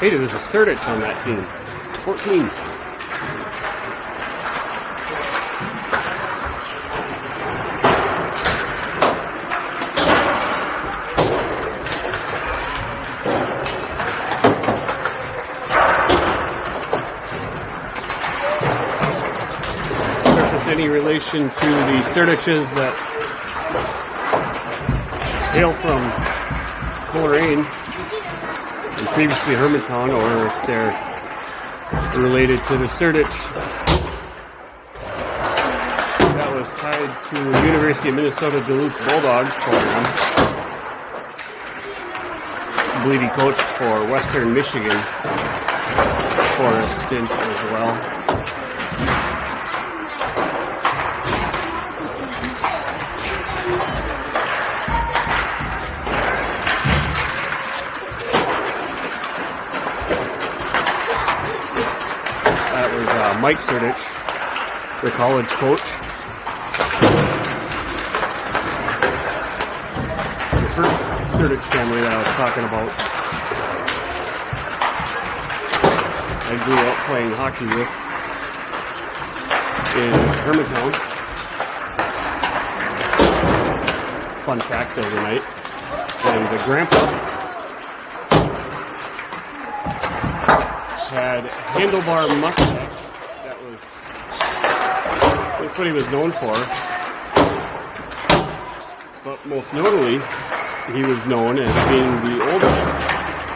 Hey, there's a Surdich on that team. 14. Any relation to the Surdiches that hail from Coleraine and previously Hermantown, or if they're related to the Surdich that was tied to the University of Minnesota Duluth Bulldogs program. I believe he coached for Western Michigan for a stint as well. Mike Surdich, the college coach. The first Surdich family that I was talking about, I grew up playing hockey with in Hermantown. Fun fact overnight. And the grandpa had handlebar mustache. That's what he was known for. But most notably, he was known as being the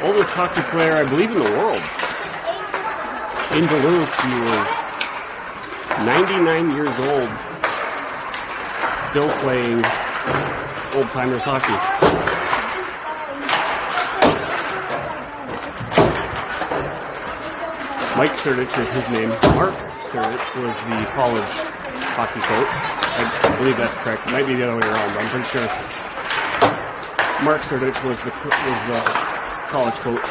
oldest hockey player, I believe, in the world. In Duluth, he was 99 years old, still playing old-timers hockey. Mike Surdich is his name. Mark Surdich was the college hockey coach. I believe that's correct. It might be the other way around, but I'm pretty sure Mark Surdich was the college coach.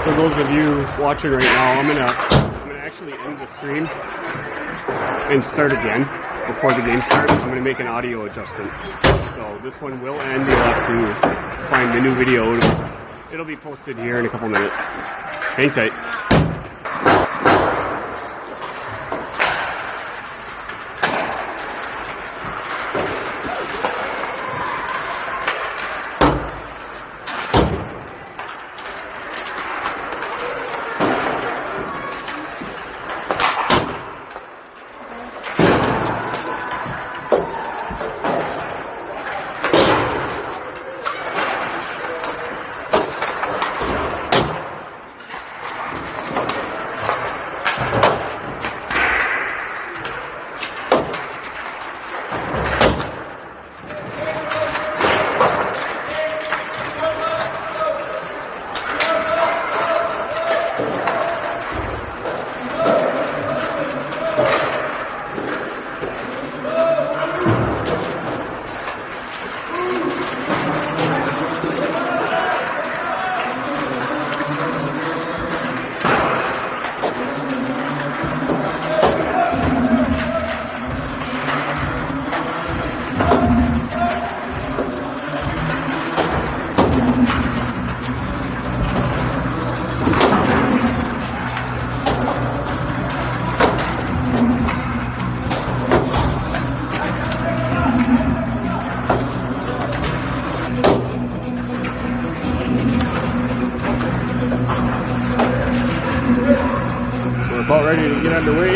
For those of you watching right now, I'm gonna actually end the stream and start again before the game starts. I'm gonna make an audio adjustment. So this one will end. You'll have to find the new video. It'll be posted here in a couple minutes. Hang tight.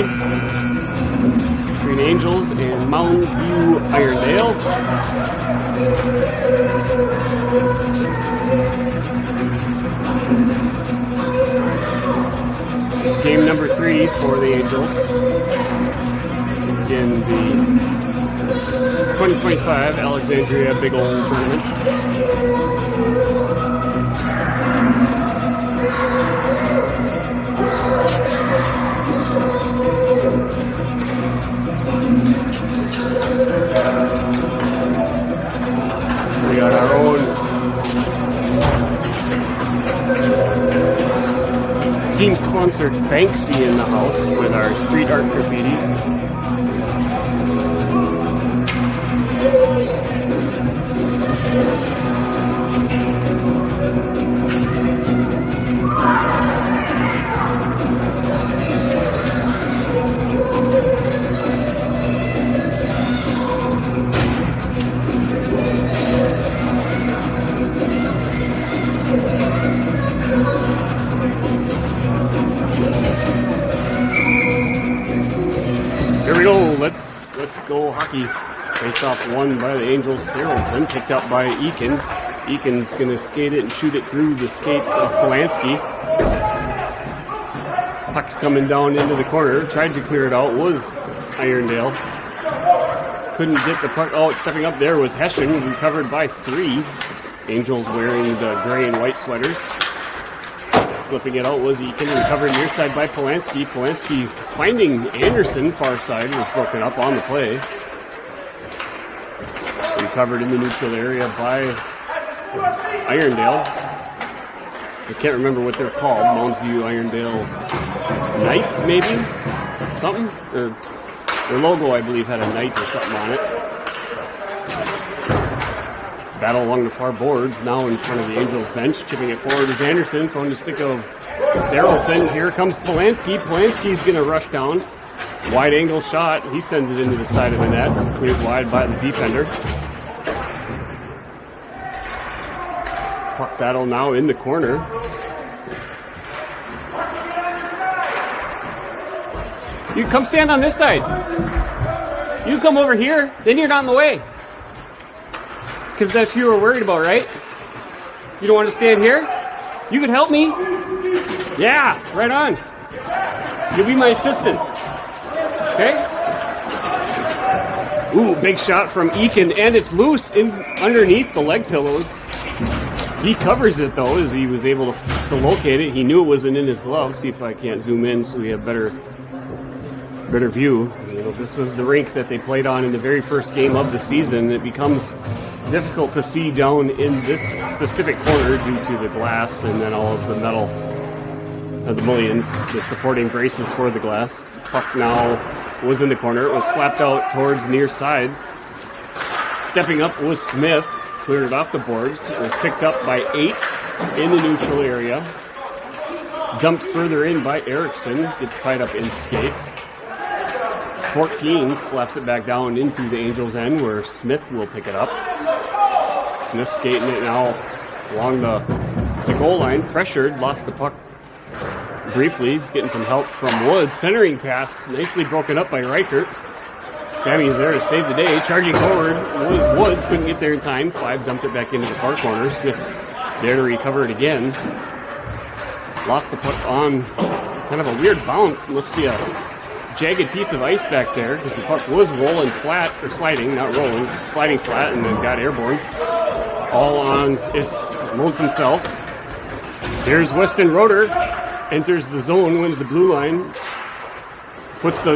play between Angels and Mounds View Irondale. Game number 3 for the Angels in the 2025 Alexandria Big Ole Tournament. We got our own team-sponsored Banksy in the house with our street art graffiti. Here we go. Let's go hockey. Face off won by the Angels. Harrelson picked up by Eakin. Eakin's gonna skate it and shoot it through the skates of Polanski. Puck's coming down into the corner. Tried to clear it out. Was Irondale. Couldn't get the puck out. Stepping up there was Hessian. Recovered by 3. Angels wearing the gray and white sweaters. Flipping it out was Eakin. Recovered near side by Polanski. Polanski finding Anderson far side. Was broken up on the play. Recovered in the neutral area by Irondale. I can't remember what they're called. Mounds View Irondale Knights, maybe? Something? Their logo, I believe, had a knight or something on it. Battle along the far boards, now in front of the Angels bench. Chipping it forward is Anderson. Found the stick of Darrellton. Here comes Polanski. Polanski's going to rush down. Wide angle shot. He sends it into the side of the net. Cleared wide by the defender. Puck battle now in the corner. You come stand on this side. You come over here, then you're not in the way. Because that's what you were worried about, right? You don't want to stand here? You could help me. Yeah, right on. You'll be my assistant. Okay? Ooh, big shot from Eakin, and it's loose in underneath the leg pillows. He covers it, though, as he was able to locate it. He knew it wasn't in his glove. See if I can't zoom in so we have better view. You know, this was the rink that they played on in the very first game of the season. It becomes difficult to see down in this specific corner due to the glass and then all of the metal of the mullions, the supporting braces for the glass. Puck now was in the corner. It was slapped out towards near side. Stepping up was Smith. Cleared it off the boards. It was picked up by 8 in the neutral area. Dumped further in by Erickson. Gets tied up in skates. 14 slaps it back down into the Angels' end where Smith will pick it up. Smith skating it now along the goal line. Pressured. Lost the puck briefly. He's getting some help from Woods. Centering pass. Nicely broken up by Reichert. Sammy's there to save the day. Charging forward was Woods. Couldn't get there in time. 5 dumped it back into the far corner. Smith there to recover it again. Lost the puck on kind of a weird bounce. Must be a jagged piece of ice back there because the puck was rolling flat, or sliding, not rolling, sliding flat, and then got airborne. All on its lonesome self. Here's Weston Roeder. Enters the zone, wins the blue line.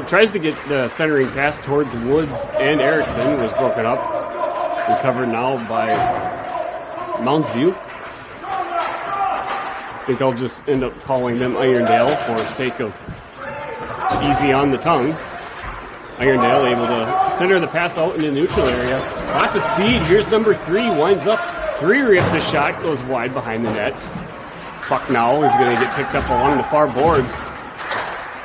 Tries to get the centering pass towards Woods and Erickson. Was broken up. Recovered now by Mounds View. I think I'll just end up calling them Irondale for sake of easy on the tongue. Irondale able to center the pass out in the neutral area. Lots of speed. Here's number 3. Winds up. 3 rips a shot. Goes wide behind the net. Puck now is going to get picked up along the far boards.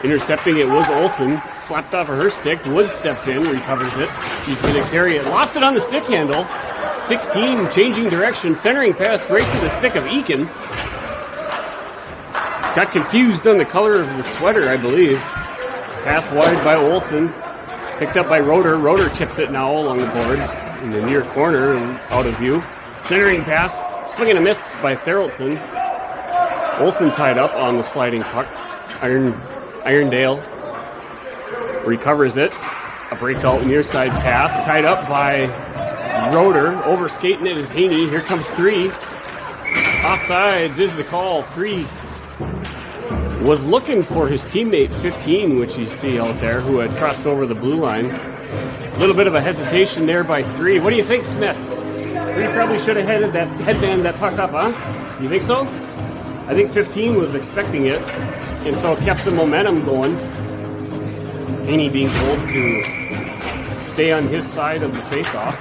Intercepting it was Olsen. Slapped off of her stick. Woods steps in. Recovers it. She's going to carry it. Lost it on the stick handle. 16 changing direction. Centering pass right to the stick of Eakin. Got confused on the color of the sweater, I believe. Pass wide by Olsen. Picked up by Roeder. Roeder chips it now along the boards in the near corner and out of view. Centering pass. Swing and a miss by Theraldson. Olsen tied up on the sliding puck. Irondale recovers it. A breakout near side pass. Tied up by Roeder. Over skating it is Haney. Here comes 3. Offsides is the call. 3 was looking for his teammate 15, which you see out there, who had crossed over the blue line. A little bit of a hesitation there by 3. What do you think, Smith? 3 probably should have headed that headband that puck up, huh? You think so? I think 15 was expecting it, and so it kept the momentum going. Haney being told to stay on his side of the face-off.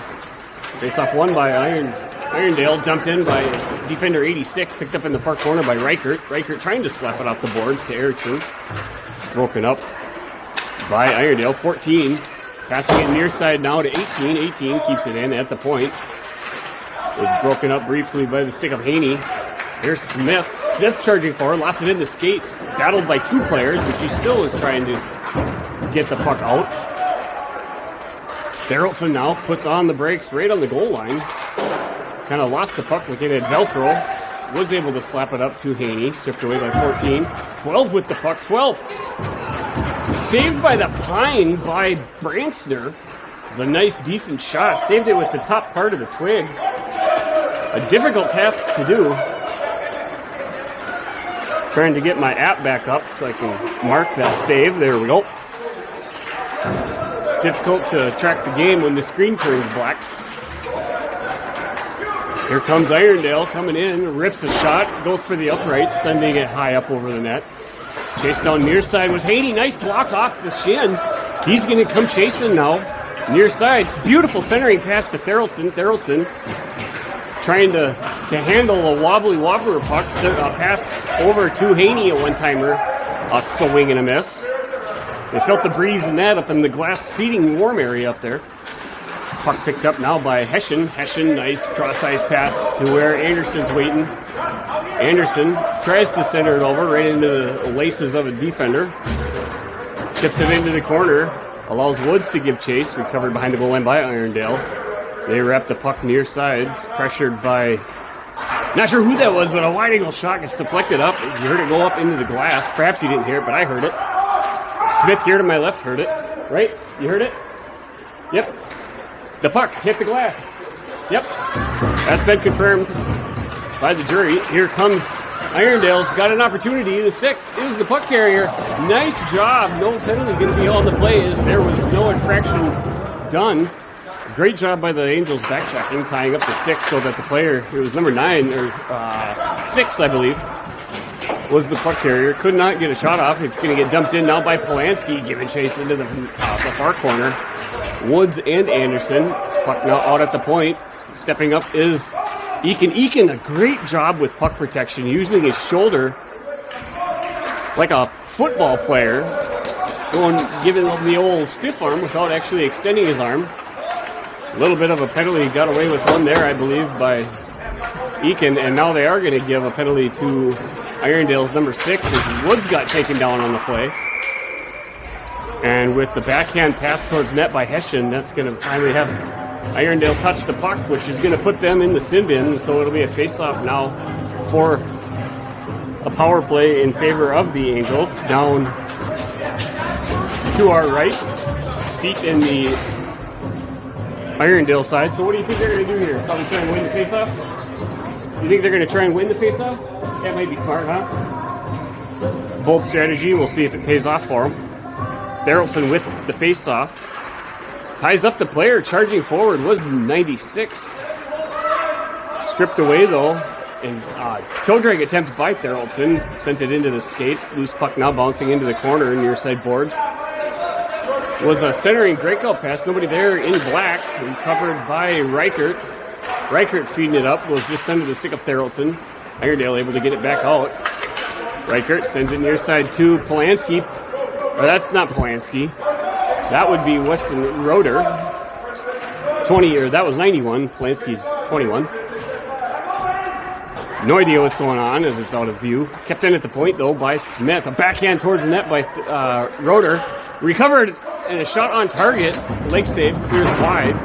Face-off won by Irondale, dumped in by defender 86, picked up in the far corner by Reichert. Reichert trying to slap it off the boards to Erickson. Broken up by Irondale. 14, passing it near side now to 18. 18 keeps it in at the point. Is broken up briefly by the stick of Haney. Here's Smith. Smith charging forward, lost it in the skates. Battled by 2 players, but she still is trying to get the puck out. Theraldson now puts on the brakes right on the goal line. Kind of lost the puck looking at Velcro. Was able to slap it up to Haney. Stripped away by 14. 12 with the puck. 12. Saved by the pine by Bransner. It was a nice, decent shot. Saved it with the top part of the twig. A difficult task to do. Trying to get my app back up so I can mark that save. There we go. Difficult to track the game when the screen turns black. Here comes Irondale coming in, rips a shot, goes for the upright, sending it high up over the net. Chase down near side was Haney. Nice block off the shin. He's going to come chasing now. Near side. Beautiful centering pass to Theraldson. Theraldson trying to handle a wobbly wobbler puck. Pass over to Haney, a one-timer. A swing and a miss. They felt the breeze in that up in the glass seating warm area up there. Puck picked up now by Hessian. Hessian, nice cross-ice pass to where Anderson's waiting. Anderson tries to center it over right into the laces of a defender. Tips it into the corner. Allows Woods to give chase. Recovered behind the goal line by Irondale. They wrap the puck near side. It's pressured by... Not sure who that was, but a wide-angle shot gets deflected up. You heard it go up into the glass. Perhaps you didn't hear it, but I heard it. Smith here to my left heard it. Right? You heard it? Yep. The puck hit the glass. Yep. That's been confirmed by the jury. Here comes Irondale's got an opportunity. The 6 is the puck carrier. Nice job. No penalty going to be on the play as there was no infraction done. Great job by the Angels backtracking, tying up the sticks so that the player, it was number 9 or 6, I believe, was the puck carrier. Could not get a shot off. It's going to get dumped in now by Polanski, giving chase into the far corner. Woods and Anderson. Puck now out at the point. Stepping up is Eakin. Eakin, a great job with puck protection, using his shoulder like a football player, giving the old stiff arm without actually extending his arm. A little bit of a penalty, got away with one there, I believe, by Eakin, and now they are going to give a penalty to Irondale's number 6 as Woods got taken down on the play. And with the backhand pass towards net by Hessian, that's going to finally have Irondale touch the puck, which is going to put them in the sin bin. So it'll be a face-off now for a power play in favor of the Angels. Down to our right, deep in the Irondale side. So what do you think they're going to do here? Probably try and win the face-off? You think they're going to try and win the face-off? That might be smart, huh? Bold strategy. We'll see if it pays off for them. Theraldson with the face-off. Ties up the player, charging forward, was 96. Stripped away, though. And toe drag attempt by Theraldson. Sent it into the skates. Loose puck now bouncing into the corner near side boards. Was a centering breakout pass. Nobody there in black. Recovered by Reichert. Reichert feeding it up. Was just under the stick of Theraldson. Irondale able to get it back out. Reichert sends it near side to Polanski. Or that's not Polanski. That would be Weston Roeder. 20, or that was 91. Polanski's 21. No idea what's going on as it's out of view. Kept in at the point, though, by Smith. A backhand towards the net by Roeder. Recovered and a shot on target. Leg save, clears wide.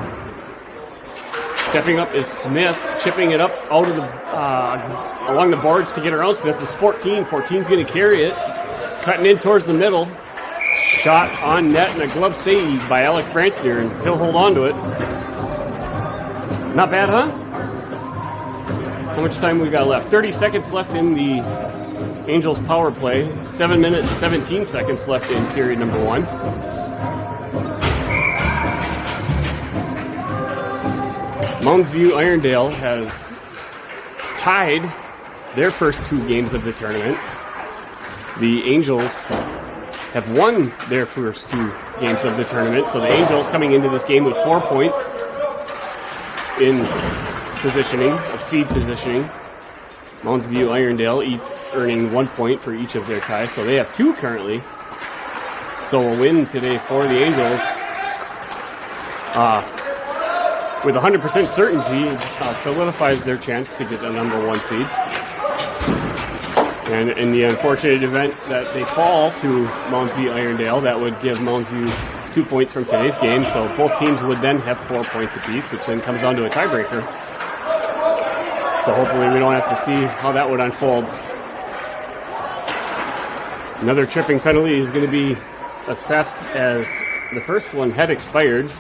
Stepping up is Smith, chipping it up out of the along the boards to get around Smith. Was 14. 14's going to carry it. Cutting in towards the middle. Shot on net and a glove save by Alex Branstner, and he'll hold on to it. Not bad, huh? How much time we got left? 30 seconds left in the Angels power play. 7 minutes, 17 seconds left in period number 1. Mounds View Irondale has tied their first 2 games of the tournament. The Angels have won their first 2 games of the tournament. So the Angels coming into this game with 4 points in positioning, of seed positioning. Mounds View Irondale each earning 1 point for each of their ties. So they have 2 currently. So a win today for the Angels with 100% certainty solidifies their chance to get the number 1 seed. And in the unfortunate event that they fall to Mounds View Irondale, that would give Mounds View 2 points from today's game. So both teams would then have 4 points apiece, which then comes down to a tiebreaker. So hopefully we don't have to see how that would unfold. Another tripping penalty is going to be assessed, as the first one had expired.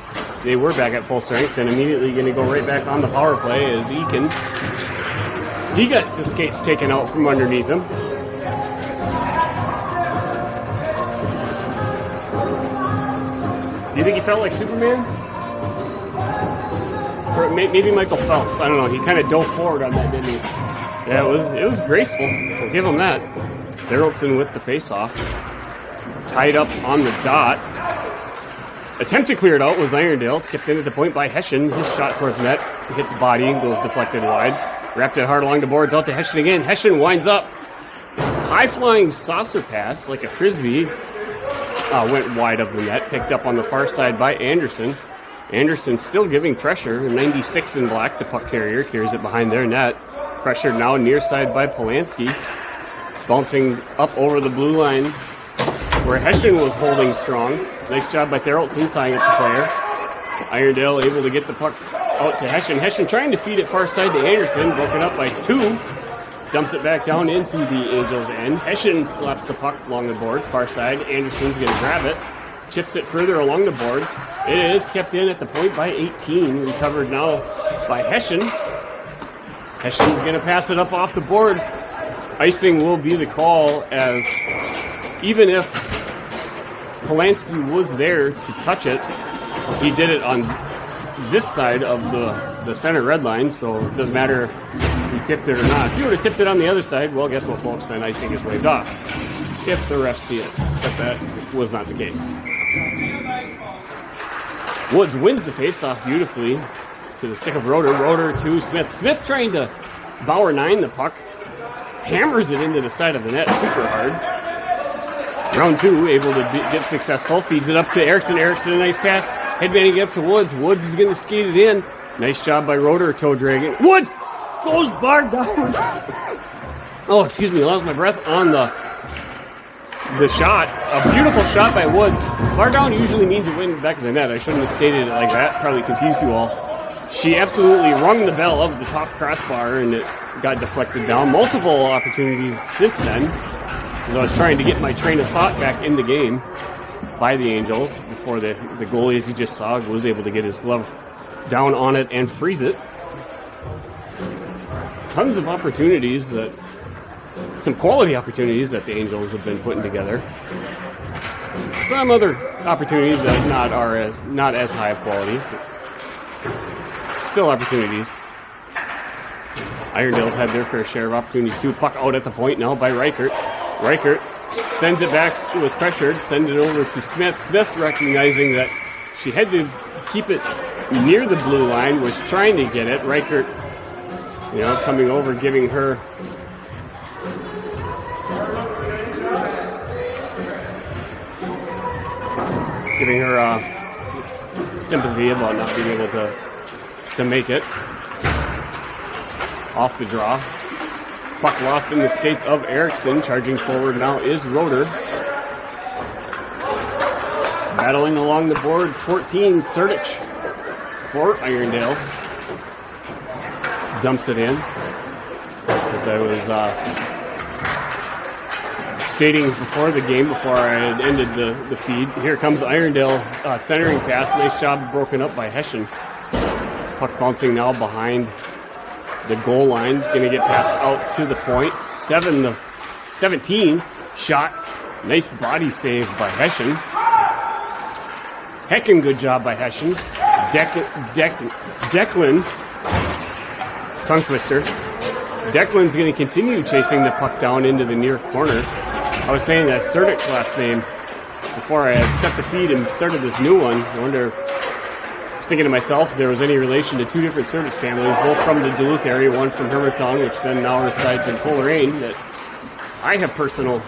They were back at full strength and immediately going to go right back on the power play as Eakin. He got the skates taken out from underneath him. Do you think he felt like Superman? Or maybe Michael Phelps. I don't know. He kind of dove forward on that, didn't he? Yeah, it was graceful. I'll give him that. Darrellson with the face-off. Tied up on the dot. Attempt to clear it out was Irondale. It's kept in at the point by Hessian. His shot towards net hits body and goes deflected wide. Wrapped it hard along the boards, out to Hessian again. Hessian winds up. High-flying saucer pass, like a frisbee, went wide of the net. Picked up on the far side by Anderson. Anderson still giving pressure. 96 in black, the puck carrier, carries it behind their net. Pressured now near side by Polanski. Bouncing up over the blue line where Hessian was holding strong. Nice job by Therrelson tying up the player. Irondale able to get the puck out to Hessian. Hessian trying to feed it far side to Anderson. Broken up by 2. Dumps it back down into the Angels' end. Hessian slaps the puck along the boards. Far side. Anderson's going to grab it. Chips it further along the boards. It is kept in at the point by 18. Recovered now by Hessian. Hessian's going to pass it up off the boards. Icing will be the call, as even if Polanski was there to touch it, he did it on this side of the center red line, so it doesn't matter if he tipped it or not. If he would have tipped it on the other side, well, guess what, folks? Then icing is waved off, if the refs see it. But that was not the case. Woods wins the faceoff beautifully to the stick of Roeder. Roeder to Smith. Smith trying to Bauer 9 the puck. Hammers it into the side of the net super hard. Round 2, able to get successful. Feeds it up to Erickson. Erickson, a nice pass. Headbanding it up to Woods. Woods is going to skate it in. Nice job by Roeder, toe dragging. Woods goes bar down. Oh, excuse me, lost my breath on the shot. A beautiful shot by Woods. Bar down usually means it went back of the net. I shouldn't have stated it like that. Probably confused you all. She absolutely rung the bell of the top crossbar, and it got deflected down. Multiple opportunities since then. As I was trying to get my train of thought back in the game by the Angels before the goalie, as you just saw, was able to get his glove down on it and freeze it. Tons of opportunities, some quality opportunities that the Angels have been putting together. Some other opportunities that are not as high of quality. Still opportunities. Irondale's had their fair share of opportunities too. Puck out at the point now by Reichert. Reichert sends it back. It was pressured. Send it over to Smith. Smith, recognizing that she had to keep it near the blue line, was trying to get it. Reichert, coming over, giving her sympathy about not being able to make it. Off the draw. Puck lost in the skates of Erickson. Charging forward now is Roeder. Battling along the boards, 14, Surdich for Irondale. Dumps it in. As I was stating before the game, before I had ended the feed, here comes Irondale centering pass. Nice job broken up by Hessian. Puck bouncing now behind the goal line. Going to get passed out to the point. 7-17. Shot. Nice body save by Hessian. Heckin' good job by Hessian. Declan. Tongue twister. Declan's going to continue chasing the puck down into the near corner. I was saying that Surdic's last name before I had cut the feed and started this new one. I wonder, thinking to myself, if there was any relation to two different Surdich families, both from the Duluth area, one from Hermantown, which then now resides in Coleraine, that I have personal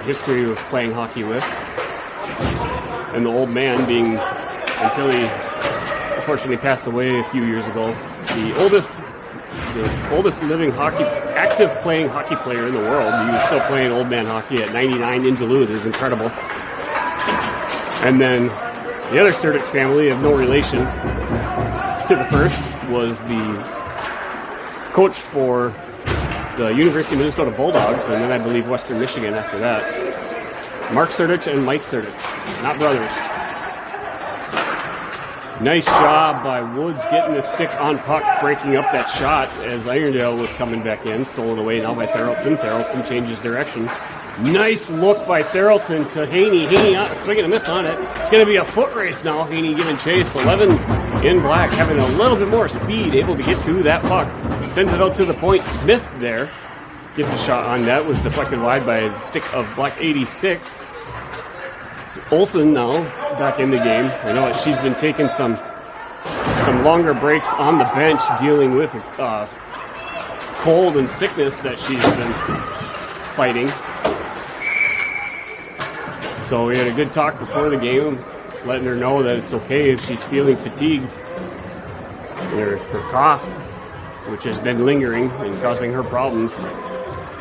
history of playing hockey with. And the old man being, until he unfortunately passed away a few years ago, the oldest living active playing hockey player in the world. He was still playing old man hockey at 99 in Duluth. It was incredible. And then the other Surdich family of no relation to the first was the coach for the University of Minnesota Bulldogs, and then I believe Western Michigan after that. Mark Surdich and Mike Surdich, not brothers. Nice job by Woods getting the stick on puck, breaking up that shot as Irondale was coming back in. Stolen away now by Therrelson. Therrelson changes direction. Nice look by Therrelson to Haney. Haney swinging a miss on it. It's going to be a foot race now. Haney giving chase. 11 in black, having a little bit more speed, able to get to that puck. Sends it out to the point. Smith there gets a shot on net. Was deflected wide by a stick of black 86. Olsen now back in the game. I know she's been taking some longer breaks on the bench, dealing with cold and sickness that she's been fighting. So we had a good talk before the game, letting her know that it's okay if she's feeling fatigued. Her cough, which has been lingering and causing her problems,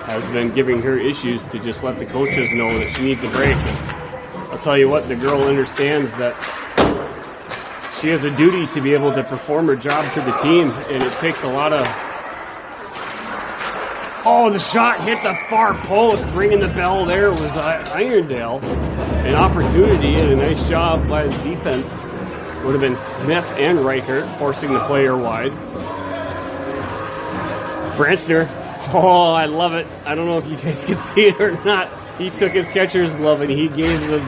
has been giving her issues, to just let the coaches know that she needs a break. I'll tell you what, the girl understands that she has a duty to be able to perform her job to the team, and it takes a lot of... Oh, the shot hit the far post. Ringing the bell there was Irondale. An opportunity and a nice job by the defense. Would have been Smith and Reichert forcing the player wide. Branstner. Oh, I love it. I don't know if you guys can see it or not. He took his catcher's glove and he gave it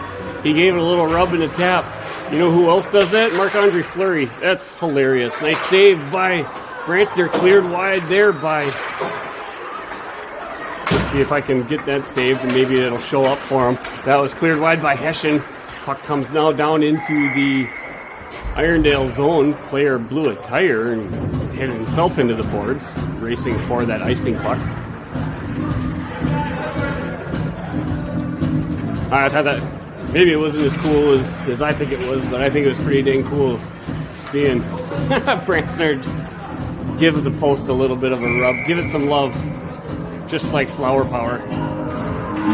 a little rub and a tap. You know who else does that? Marc-Andre Fleury. That's hilarious. Nice save by Branstner. Cleared wide there by... Let's see if I can get that saved and maybe it'll show up for him. That was cleared wide by Hessian. Puck comes now down into the Irondale zone. Player blew a tire and hit himself into the boards, racing for that icing puck. I thought that maybe it wasn't as cool as I think it was, but I think it was pretty dang cool seeing Branstner give the post a little bit of a rub, give it some love, just like Flower Power.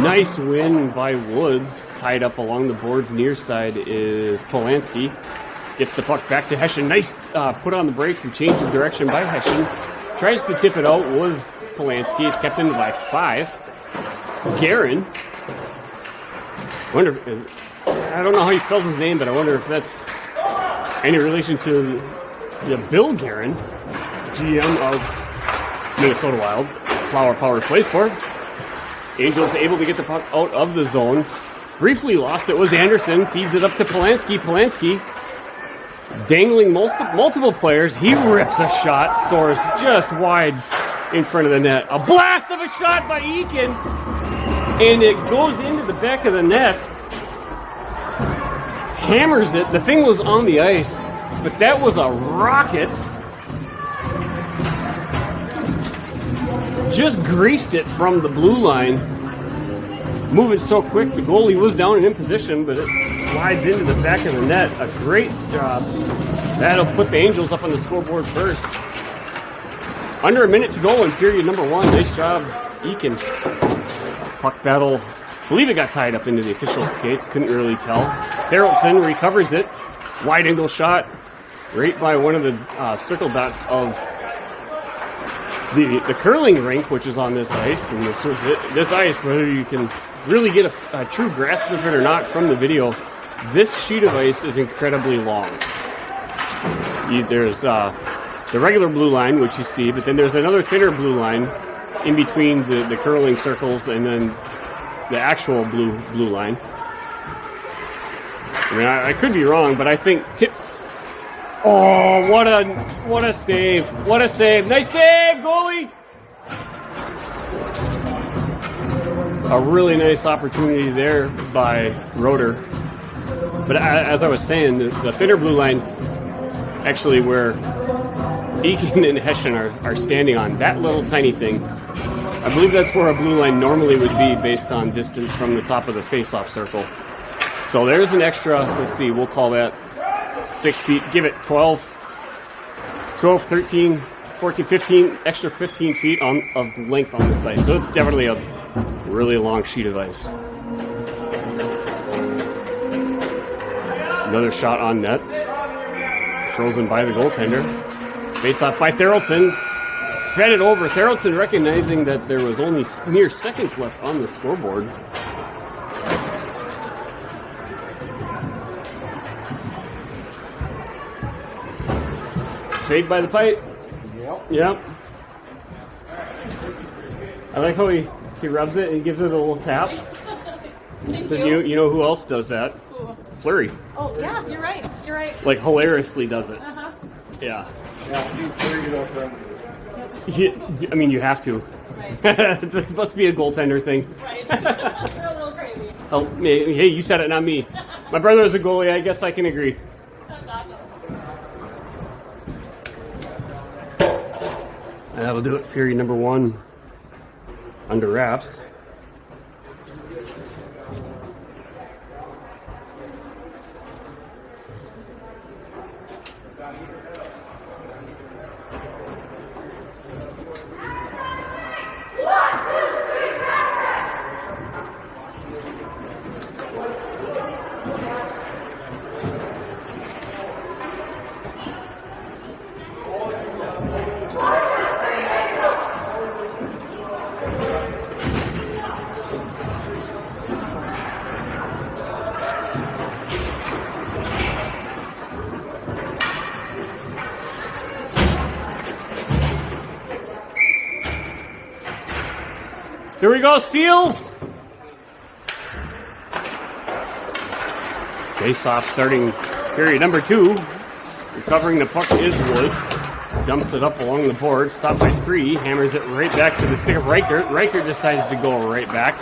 Nice win by Woods. Tied up along the boards near side is Polanski. Gets the puck back to Hessian. Nice put on the brakes and change of direction by Hessian. Tries to tip it out, was Polanski. It's kept in by 5. Guerin. I don't know how he spells his name, but I wonder if that's any relation to the Bill Guerin, GM of Minnesota Wild. Flower Power plays for. Angels able to get the puck out of the zone. Briefly lost it was Anderson. Feeds it up to Polanski. Polanski dangling multiple players. He rips a shot. Soars just wide in front of the net. A blast of a shot by Eakin. And it goes into the back of the net. Hammers it. The thing was on the ice, but that was a rocket. Just greased it from the blue line. Moving so quick, the goalie was down and in position, but it slides into the back of the net. A great job. That'll put the Angels up on the scoreboard first. Under a minute to go in period number 1. Nice job, Eakin. Puck battle. I believe it got tied up into the official skates. Couldn't really tell. Theraldson recovers it. Wide angle shot right by one of the circle dots of the curling rink, which is on this ice. And this ice, whether you can really get a true grasp of it or not from the video, this sheet of ice is incredibly long. There's the regular blue line, which you see, but then there's another thinner blue line in between the curling circles and then the actual blue line. I mean, I could be wrong, but I think oh, what a save! What a save! Nice save, goalie! A really nice opportunity there by Roeder. But as I was saying, the thinner blue line, actually where Eakin and Hessian are standing on, that little tiny thing, I believe that's where a blue line normally would be based on distance from the top of the face-off circle. So there's an extra, let's see, we'll call that 6 feet, give it 12, 13, 14, 15, extra 15 feet of length on this ice. So it's definitely a really long sheet of ice. Another shot on net. Frozen by the goaltender. Face off by Theraldson. Fed it over. Theraldson recognizing that there was only mere seconds left on the scoreboard. Saved by the pipe. Yep. I like how he rubs it and gives it a little tap. So you know who else does that? Who? Fleury. Oh yeah, you're right. You're right. Like hilariously does it. Uh-huh. Yeah. Yeah, I've seen Fleury go from. I mean, you have to. Right. It must be a goaltender thing. Right. You're a little crazy. Oh, hey, you said it, not me. My brother is a goalie. I guess I can agree. That's awesome. And that'll do it. Period number 1 under wraps. Here we go, Seals! Face-off starting period number 2. Recovering the puck is Woods. Dumps it up along the board. Stopped by 3. Hammers it right back to the stick of Reichert. Reichert decides to go right back.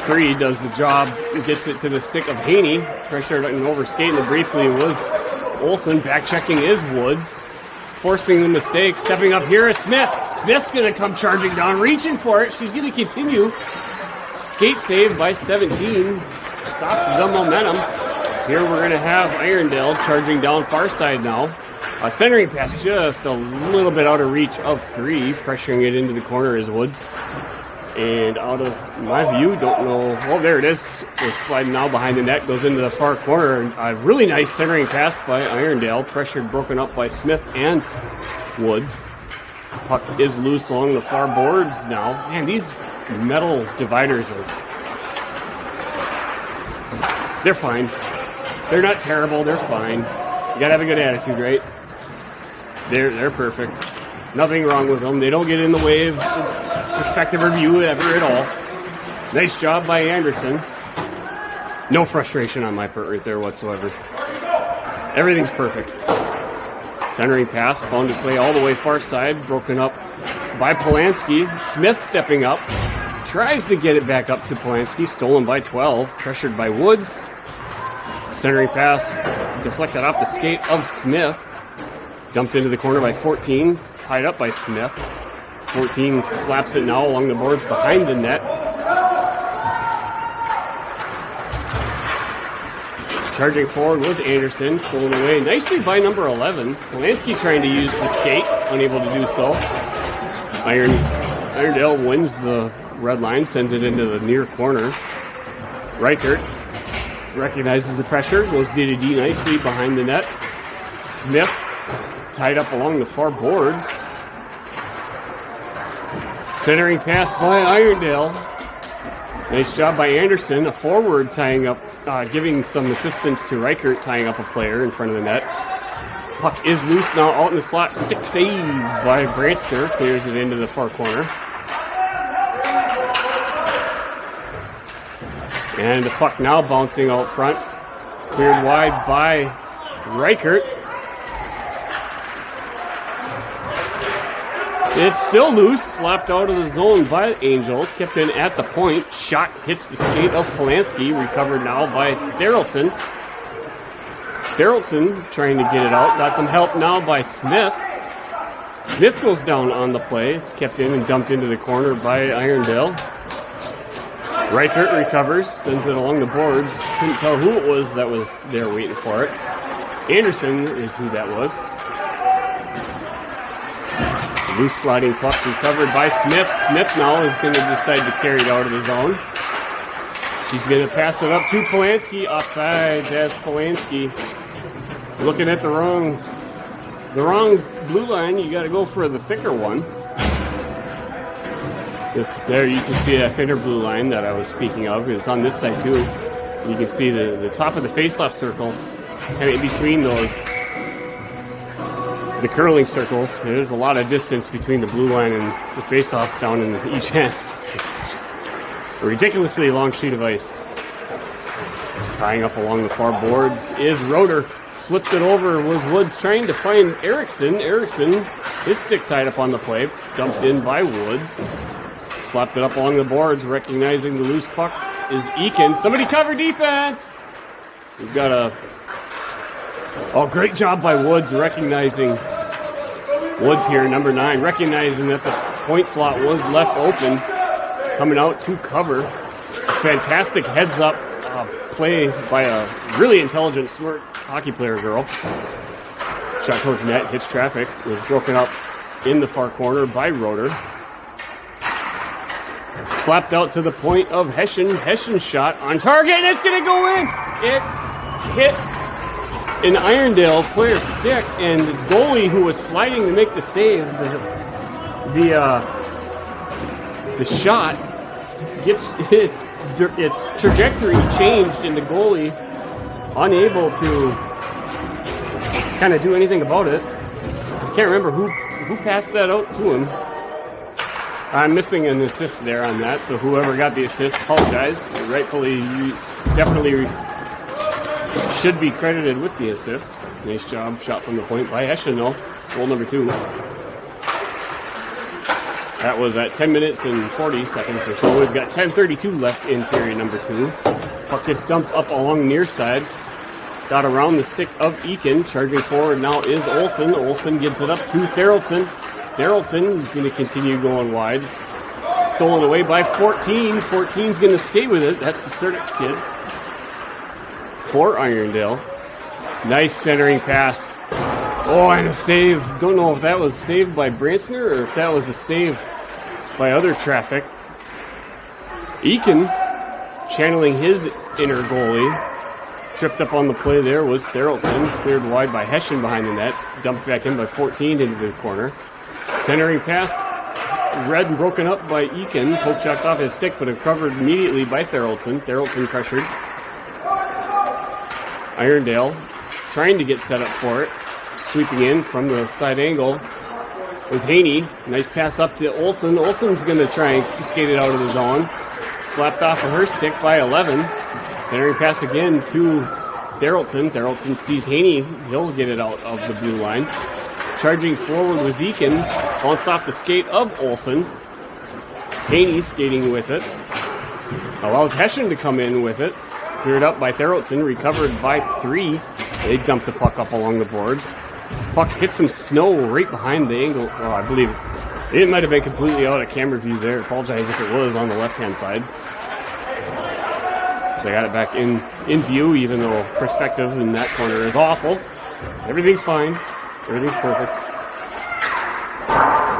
3 does the job. Gets it to the stick of Haney. Pressure and overskating it briefly was Olsen. Back checking is Woods. Forcing the mistake. Stepping up here is Smith. Smith's going to come charging down, reaching for it. She's going to continue. Skate save by 17. Stop the momentum. Here we're going to have Irondale charging down far side now. Centering pass just a little bit out of reach of 3. Pressuring it into the corner is Woods. And out of my view, don't know. Well, there it is. It's sliding now behind the net. Goes into the far corner. A really nice centering pass by Irondale. Pressured, broken up by Smith and Woods. Puck is loose along the far boards now. Man, these metal dividers they're fine. They're not terrible. They're fine. You gotta have a good attitude, right? They're perfect. Nothing wrong with them. They don't get in the way of perspective review ever at all. Nice job by Anderson. No frustration on my part right there whatsoever. Everything's perfect. Centering pass found its way all the way far side, broken up by Polanski. Smith stepping up, tries to get it back up to Polanski, stolen by 12, pressured by Woods. Centering pass deflected off the skate of Smith. Dumped into the corner by 14, tied up by Smith. 14 slaps it now along the boards behind the net. Charging forward was Anderson, stolen away nicely by number 11. Polanski trying to use the skate, unable to do so. Irondale wins the red line, sends it into the near corner. Reichert recognizes the pressure, goes D-to-D nicely behind the net. Smith tied up along the far boards. Centering pass by Irondale. Nice job by Anderson, a forward tying up, giving some assistance to Reichert, tying up a player in front of the net. Puck is loose now out in the slot. Stick save by Brandster. Clears it into the far corner. And the puck now bouncing out front. Cleared wide by Reichert. It's still loose. Slapped out of the zone by Angels. Kept in at the point. Shot hits the skate of Polanski. Recovered now by Therrelson. Therrelson trying to get it out. Got some help now by Smith. Smith goes down on the play. It's kept in and dumped into the corner by Irondale. Reichert recovers, sends it along the boards. Couldn't tell who it was that was there waiting for it. Anderson is who that was. Loose sliding puck recovered by Smith. Smith now is going to decide to carry it out of the zone. She's going to pass it up to Polanski. Offsides as Polanski. Looking at the wrong blue line. You got to go for the thicker one. There you can see that thinner blue line that I was speaking of is on this side too. You can see the top of the face-off circle, kind of in between those, the curling circles. There's a lot of distance between the blue line and the face-offs down in each end. A ridiculously long sheet of ice. Tying up along the far boards is Roeder. Flipped it over was Woods trying to find Erickson. Erickson, his stick tied up on the play. Dumped in by Woods. Slapped it up along the boards. Recognizing the loose puck is Eakin. Somebody cover defense! We've got a great job by Woods recognizing Woods here, number 9, recognizing that the point slot was left open. Coming out to cover. Fantastic heads-up play by a really intelligent, smart hockey player girl. Shot towards net, hits traffic, was broken up in the far corner by Roeder. Slapped out to the point of Hessian. Hessian's shot on target, and it's going to go in! It hit an Irondale player's stick, and the goalie who was sliding to make the save, the shot gets its trajectory changed, and the goalie unable to kind of do anything about it. I can't remember who passed that out to him. I'm missing an assist there on that, so whoever got the assist, apologize. Rightfully, you definitely should be credited with the assist. Nice job, shot from the point by Hessian, though. Goal number 2. That was at 10 minutes and 40 seconds or so. We've got 10:32 left in period number 2. Puck gets dumped up along near side. Got around the stick of Eakin. Charging forward now is Olsen. Olsen gets it up to Therrelson. Therrelson is going to continue going wide. Stolen away by 14. 14's going to skate with it. That's the Surdich kid for Irondale. Nice centering pass. Oh, and a save. Don't know if that was saved by Branstner or if that was a save by other traffic. Eakin channeling his inner goalie. Tripped up on the play there was Therrelson. Cleared wide by Hessian behind the nets. Dumped back in by 14 into the corner. Centering pass. Read and broken up by Eakin. Poke checked off his stick, but recovered immediately by Therrelson. Therrelson pressured. Irondale trying to get set up for it. Sweeping in from the side angle was Haney. Nice pass up to Olsen. Olsen's going to try and skate it out of the zone. Slapped off of her stick by 11. Centering pass again to Therrelson. Therrelson sees Haney. He'll get it out of the blue line. Charging forward was Eakin. Bounced off the skate of Olsen. Haney skating with it. Allows Hessian to come in with it. Cleared up by Therrelson. Recovered by 3. They dumped the puck up along the boards. Puck hit some snow right behind the angle. Oh, I believe it might have been completely out of camera view there. Apologize if it was on the left-hand side. So I got it back in view, even though perspective in that corner is awful. Everything's fine. Everything's perfect.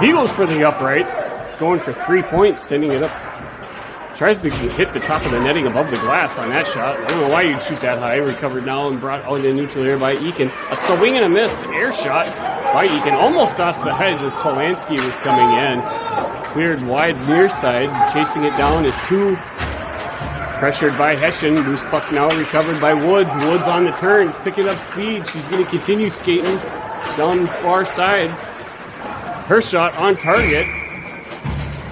He goes for the uprights. Going for 3 points, sending it up Tries to hit the top of the netting above the glass on that shot. I don't know why you'd shoot that high. Recovered now and brought out in neutral air by Eakin. A swing and a miss air shot by Eakin. Almost offsides as Polanski was coming in. Cleared wide near side. Chasing it down is 2. Pressured by Hessian. Loose puck now recovered by Woods. Woods on the turns. Picking up speed. She's going to continue skating down far side. Her shot on target.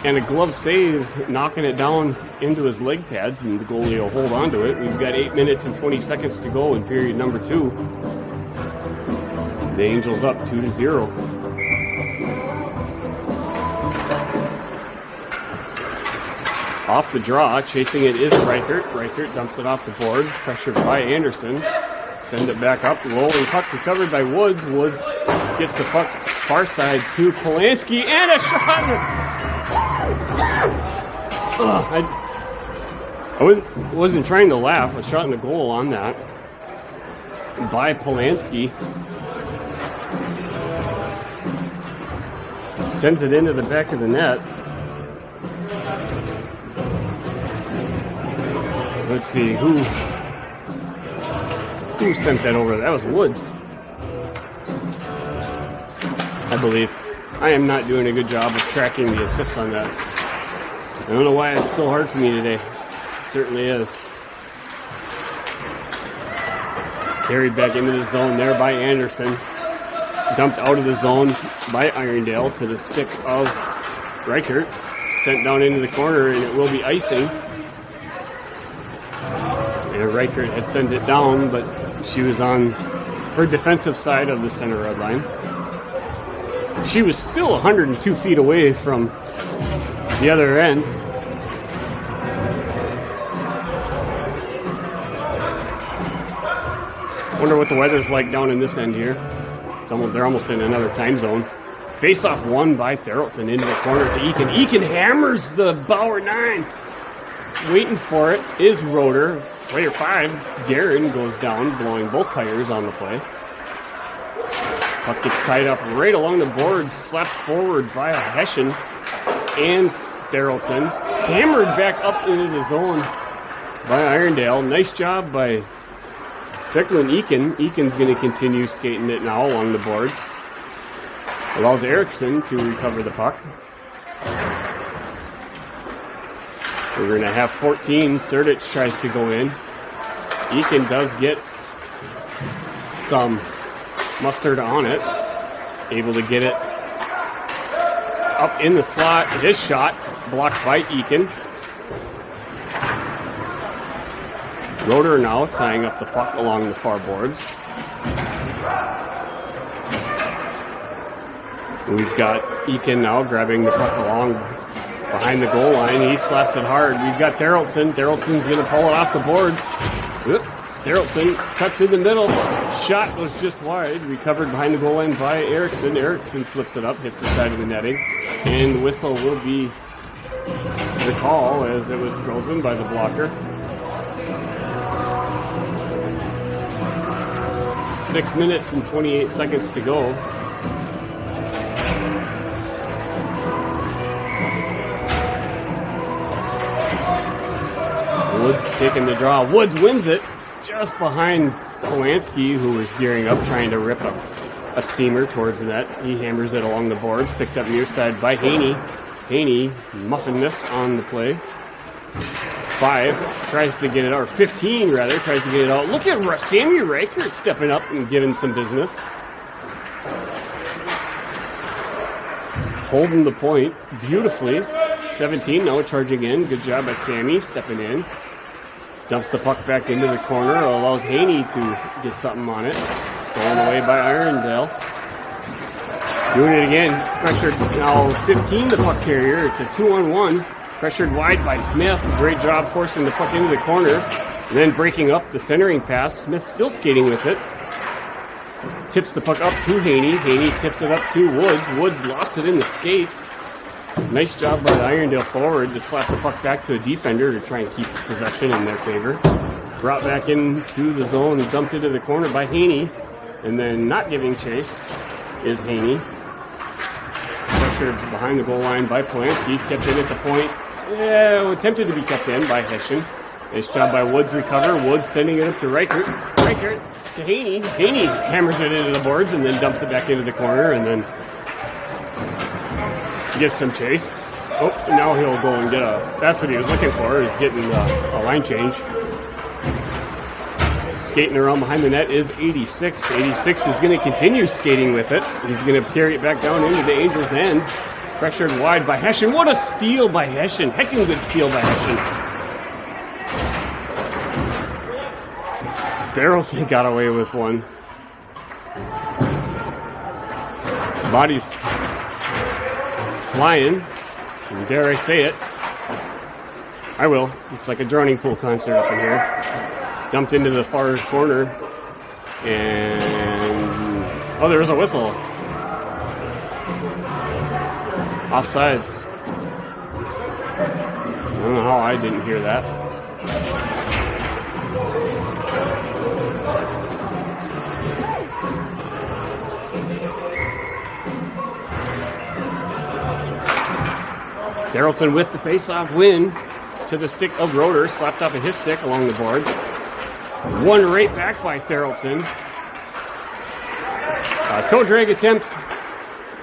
And a glove save, knocking it down into his leg pads, and the goalie will hold on to it. We've got 8 minutes and 20 seconds to go in period number 2. The Angels up 2-0. Off the draw, chasing it is Reichert. Reichert dumps it off the boards, pressured by Anderson. Send it back up, rolling puck recovered by Woods. Woods gets the puck far side to Polanski, and a shot! I wasn't trying to laugh. A shot in the goal on that by Polanski. Sends it into the back of the net. Let's see, who sent that over? That was Woods, I believe. I am not doing a good job of tracking the assists on that. I don't know why it's so hard for me today. It certainly is. Carried back into the zone there by Anderson. Dumped out of the zone by Irondale to the stick of Reichert. Sent down into the corner, and it will be icing. And Reichert had sent it down, but she was on her defensive side of the center red line. She was still 102 feet away from the other end. Wonder what the weather's like down in this end here. They're almost in another time zone. Face-off won by Therrelton into the corner to Eakin. Eakin hammers the Bauer 9. Waiting for it is Roeder. Player 5, Guerin, goes down, blowing both tires on the play. Puck gets tied up right along the boards, slapped forward by a Hessian and Therrelton. Hammered back up into the zone by Irondale. Nice job by Declan Eakin. Eakin's going to continue skating it now along the boards. Allows Eriksson to recover the puck. We're going to have 14. Sertic tries to go in. Eakin does get some mustard on it. Able to get it up in the slot. His shot blocked by Eakin. Roeder now tying up the puck along the far boards. We've got Eakin now grabbing the puck along behind the goal line. He slaps it hard. We've got Therrelton. Therrelton's going to pull it off the boards. Therrelton cuts in the middle. Shot was just wide. Recovered behind the goal line by Eriksson. Eriksson flips it up, hits the side of the netting. And the whistle will be the call as it was frozen by the blocker. 6 minutes and 28 seconds to go. Woods taking the draw. Woods wins it just behind Polanski, who was gearing up, trying to rip a steamer towards the net. He hammers it along the boards, picked up near side by Haney. Haney muffing this on the play. 5 tries to get it out, or 15 rather, tries to get it out. Look at Sammy Reichert stepping up and giving some business. Holding the point beautifully. 17 now charging in. Good job by Sammy stepping in. Dumps the puck back into the corner. Allows Haney to get something on it. Stolen away by Irondale. Doing it again. Pressured now 15 the puck carrier. It's a 2-on-1. Pressured wide by Smith. Great job forcing the puck into the corner. And then breaking up the centering pass. Smith still skating with it. Tips the puck up to Haney. Haney tips it up to Woods. Woods lost it in the skates. Nice job by the Irondale forward to slap the puck back to a defender to try and keep possession in their favor. It's brought back into the zone and dumped into the corner by Haney. And then not giving chase is Haney. Pressured behind the goal line by Polanski. Kept in at the point. attempted to be kept in by Hessian. Nice job by Woods recover. Woods sending it up to Reichert. Reichert to Haney. Haney hammers it into the boards and then dumps it back into the corner and then gets some chase. Oh, now he'll go and get a... That's what he was looking for, is getting a line change. Skating around behind the net is 86. 86 is going to continue skating with it. He's going to carry it back down into the Angels' end. Pressured wide by Hessian. What a steal by Hessian. Heckin' good steal by Hessian. Farrellton got away with one. Bodies flying. And dare I say it? I will. It's like a drowning pool concert up in here. Dumped into the far corner. And... oh, there's a whistle. Offsides. I don't know how I didn't hear that. Carrollton with the face-off win to the stick of Roeder, slapped off of his stick along the board. One right back by Carrollton. Toe drag attempt.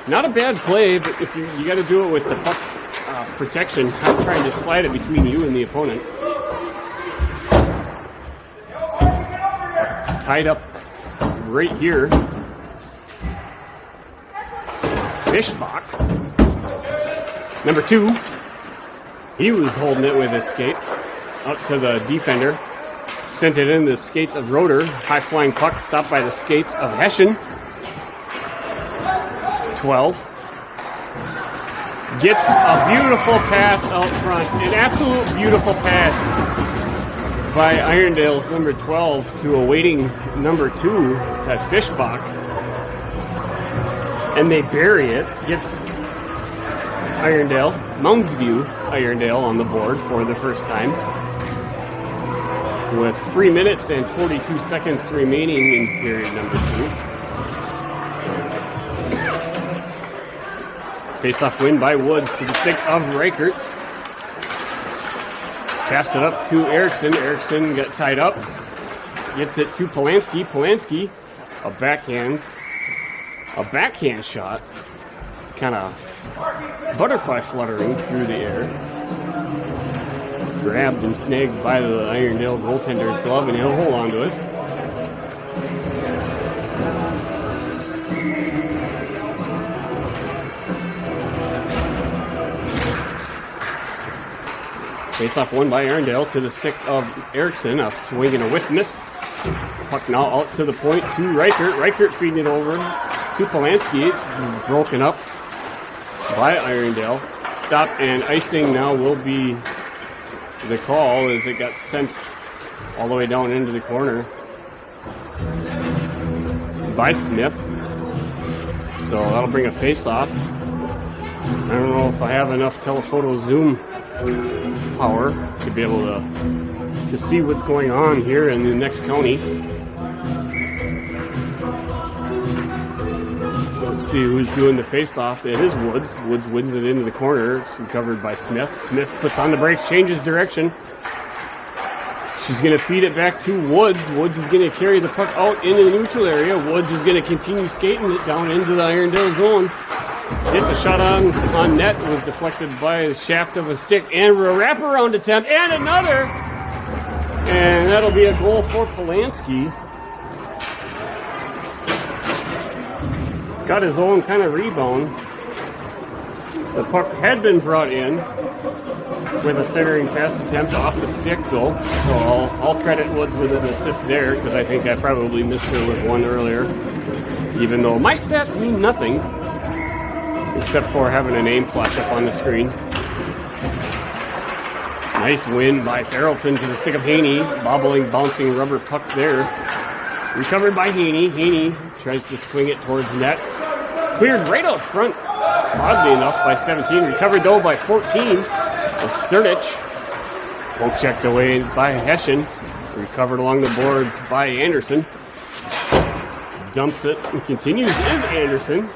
Not a bad play, but if you got to do it with the puck protection, not trying to slide it between you and the opponent. It's tied up right here. Fischbach. Number 2, he was holding it with his skate up to the defender. Sent it in the skates of Roeder. High flying puck stopped by the skates of Hessian. 12. Gets a beautiful pass out front. An absolute beautiful pass by Irondale's number 12 to a waiting number 2 at Fischbach. And they bury it. Gets Irondale, Mounds View Irondale on the board for the first time. With 3 minutes and 42 seconds remaining in period number 2. Face-off win by Woods to the stick of Reichert. Passed it up to Erickson. Erickson got tied up. Gets it to Polanski. Polanski, a backhand shot. Kind of butterfly fluttering through the air. Grabbed and snagged by the Irondale goaltender's glove, and he'll hold on to it. Face-off won by Irondale to the stick of Erickson. A swing and a whiff miss. Puck now out to the point to Reichert. Reichert feeding it over to Polanski. It's broken up by Irondale. Stop and icing now will be the call as it got sent all the way down into the corner by Smith. So that'll bring a face-off. I don't know if I have enough telephoto zoom power to be able to see what's going on here in the next county. Let's see who's doing the face-off. It is Woods. Woods wins it into the corner. It's recovered by Smith. Smith puts on the brakes, changes direction. She's going to feed it back to Woods. Woods is going to carry the puck out into the neutral area. Woods is going to continue skating it down into the Irondale zone. Just a shot on net was deflected by the shaft of a stick and a wraparound attempt and another. And that'll be a goal for Polanski. Got his own kind of rebound. The puck had been brought in with a centering pass attempt off the stick, though. So I'll credit Woods with an assist there because I think I probably missed her with one earlier. Even though my stats mean nothing except for having a name flash up on the screen. Nice win by Farrellton to the stick of Haney. Bobbling, bouncing rubber puck there. Recovered by Haney. Haney tries to swing it towards net. Cleared right out front, oddly enough, by 17. Recovered, though, by 14. A Sernich. Poke checked away by Hessian. Recovered along the boards by Anderson. Dumps it and continues is Anderson.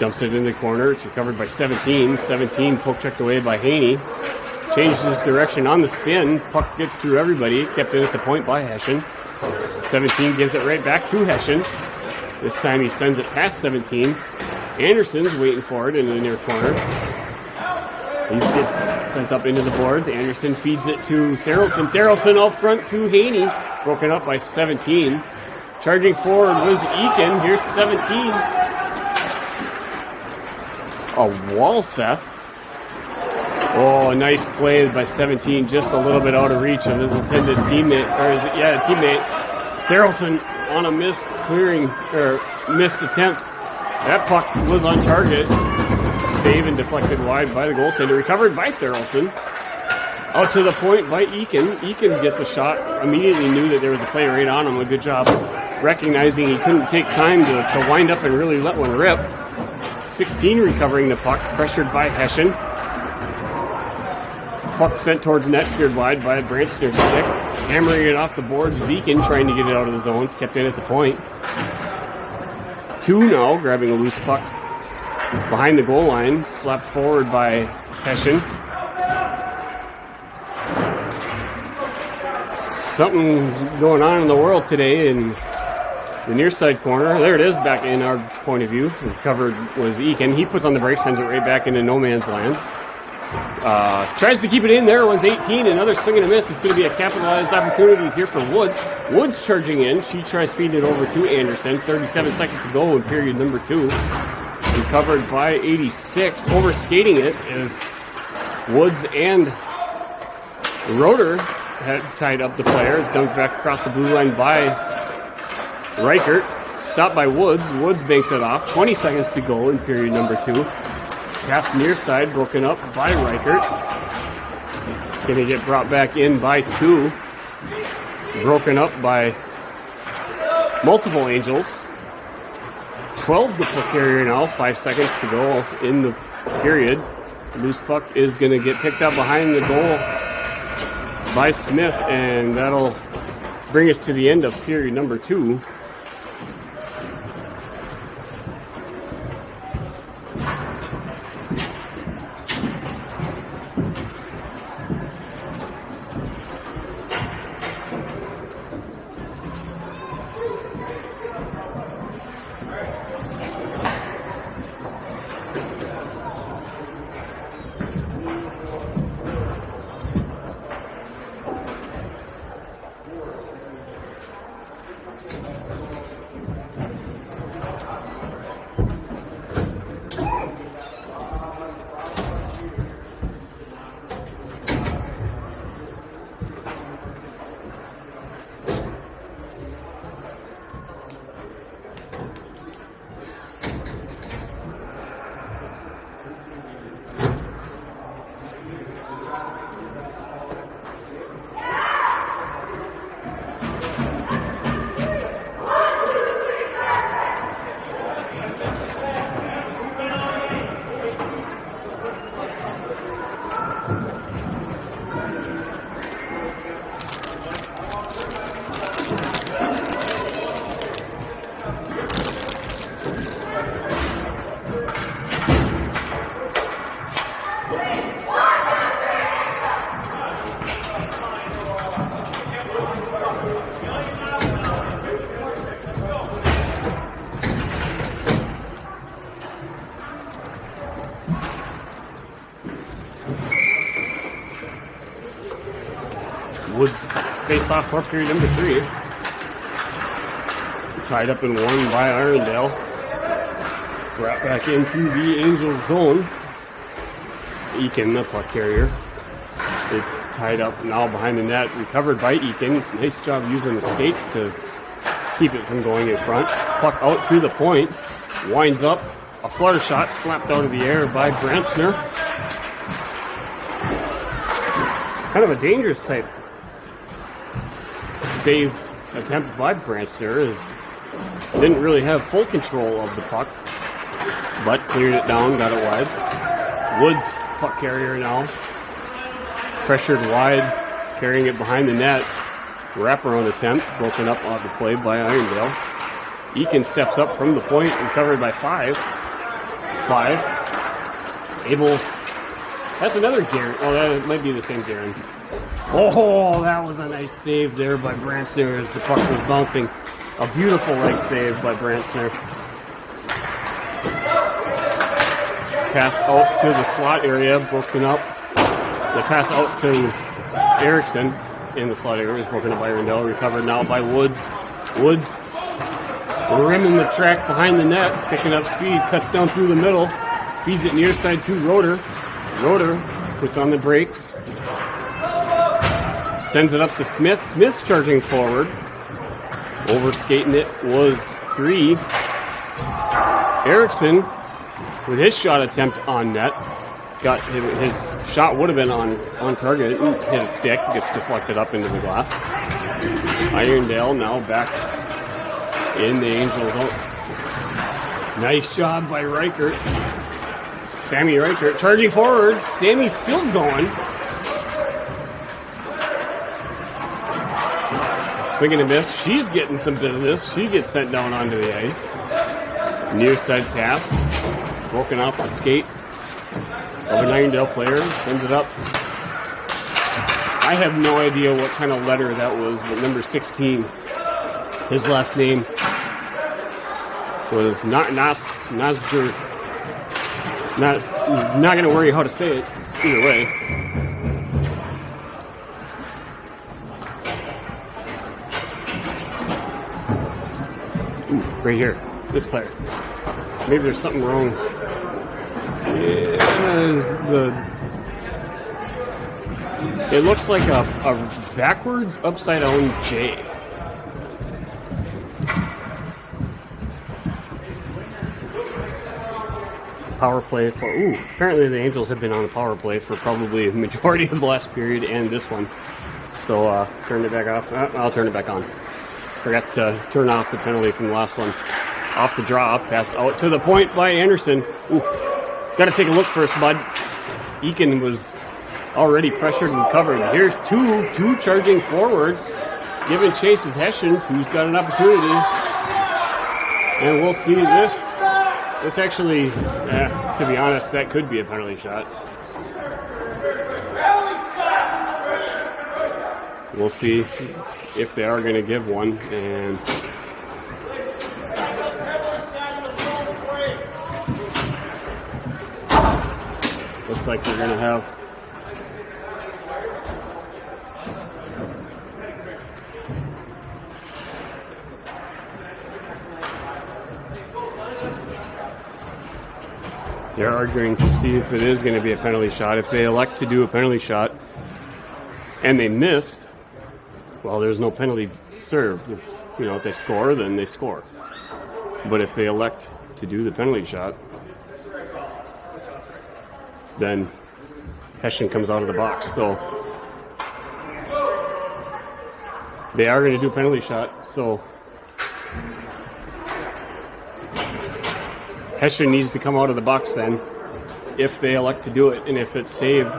Dumps it in the corner. It's recovered by 17. 17 poke checked away by Haney. Changes his direction on the spin. Puck gets through everybody. Kept in at the point by Hessian. 17 gives it right back to Hessian. This time he sends it past 17. Anderson's waiting for it in the near corner. He gets sent up into the boards. Anderson feeds it to Therrelson. Therrelson out front to Haney. Broken up by 17. Charging forward was Eakin. Here's 17. A wall, Seth. Oh, a nice play by 17. Just a little bit out of reach of his intended teammate. Teammate. Therrelson on a missed attempt. That puck was on target. Save and deflected wide by the goaltender. Recovered by Therrelson. Out to the point by Eakin. Eakin gets a shot. Immediately knew that there was a play right on him. A good job recognizing he couldn't take time to wind up and really let one rip. 16 recovering the puck. Pressured by Hessian. Puck sent towards net. Cleared wide by Branstner's stick. Hammering it off the boards. Eakin trying to get it out of the zone. It's kept in at the point. 2 now. Grabbing a loose puck behind the goal line. Slapped forward by Hessian. Something going on in the world today in the near side corner. There it is, back in our point of view. Recovered was Eakin. He puts on the brakes, sends it right back into no man's land. Tries to keep it in there. Was 18. Another swing and a miss. It's going to be a capitalized opportunity here for Woods. Woods charging in. She tries feeding it over to Anderson. 37 seconds to go in period number 2. Recovered by 86. Overskating it is Woods and Roeder had tied up the player. Dunked back across the blue line by Reichert. Stopped by Woods. Woods banks it off. 20 seconds to go in period number 2. Pass near side, broken up by Reichert. It's going to get brought back in by 2. Broken up by multiple Angels. 12 the puck carrier now. 5 seconds to go in the period. Loose puck is going to get picked up behind the goal by Smith, and that'll bring us to the end of period number 2. Woods face off for period number 3. Tied up and won by Irondale. Brought back into the Angels zone. Eakin, the puck carrier. It's tied up now behind the net. Recovered by Eakin. Nice job using the skates to keep it from going in front. Puck out to the point. Winds up. A flutter shot slapped out of the air by Branstner. Kind of a dangerous type save attempt by Branstner, as didn't really have full control of the puck, but cleared it down, got it wide. Woods, puck carrier now, pressured wide, carrying it behind the net. Wraparound attempt, broken up off the play by Irondale. Eakin steps up from the point, recovered by 5. 5. Abel. That's another Garen. Oh, that might be the same Garen. Oh, that was a nice save there by Branstner as the puck was bouncing. A beautiful leg save by Branstner. Pass out to the slot area, broken up. The pass out to Erickson in the slot area is broken up by Irondale. Recovered now by Woods. Woods rimming the track behind the net, picking up speed, cuts down through the middle, feeds it near side to Roeder. Roeder puts on the brakes, sends it up to Smith. Smith's charging forward. Overskating it was 3. Erickson with his shot attempt on net. Got his shot would have been on target. Hit a stick, gets deflected up into the glass. Irondale now back in the Angels' zone. Nice job by Reichert. Sammy Reichert charging forward. Sammy's still going. Swinging a miss. She's getting some business. She gets sent down onto the ice. Near side pass. Broken off the skate of an Irondale player. Sends it up. I have no idea what kind of letter that was, but number 16, his last name was not going to worry how to say it either way. Ooh, right here, this player. Maybe there's something wrong. It looks like a backwards, upside down J. Power play for, apparently the Angels have been on a power play for probably the majority of the last period and this one. So, turn it back off. I'll turn it back on. Forgot to turn off the penalty from the last one. Off the draw, pass out to the point by Anderson. Got to take a look first, bud. Eakin was already pressured and covered. Here's two charging forward. Giving chase is Hessian. 2's got an opportunity. And we'll see this. This actually, to be honest, that could be a penalty shot. We'll see if they are going to give one. And looks like they're going to have. They're arguing to see if it is going to be a penalty shot. If they elect to do a penalty shot and they missed, well, there's no penalty served. If they score, then they score. But if they elect to do the penalty shot, then Hessian comes out of the box. So they are going to do a penalty shot. So Hessian needs to come out of the box then, if they elect to do it, and if it's saved.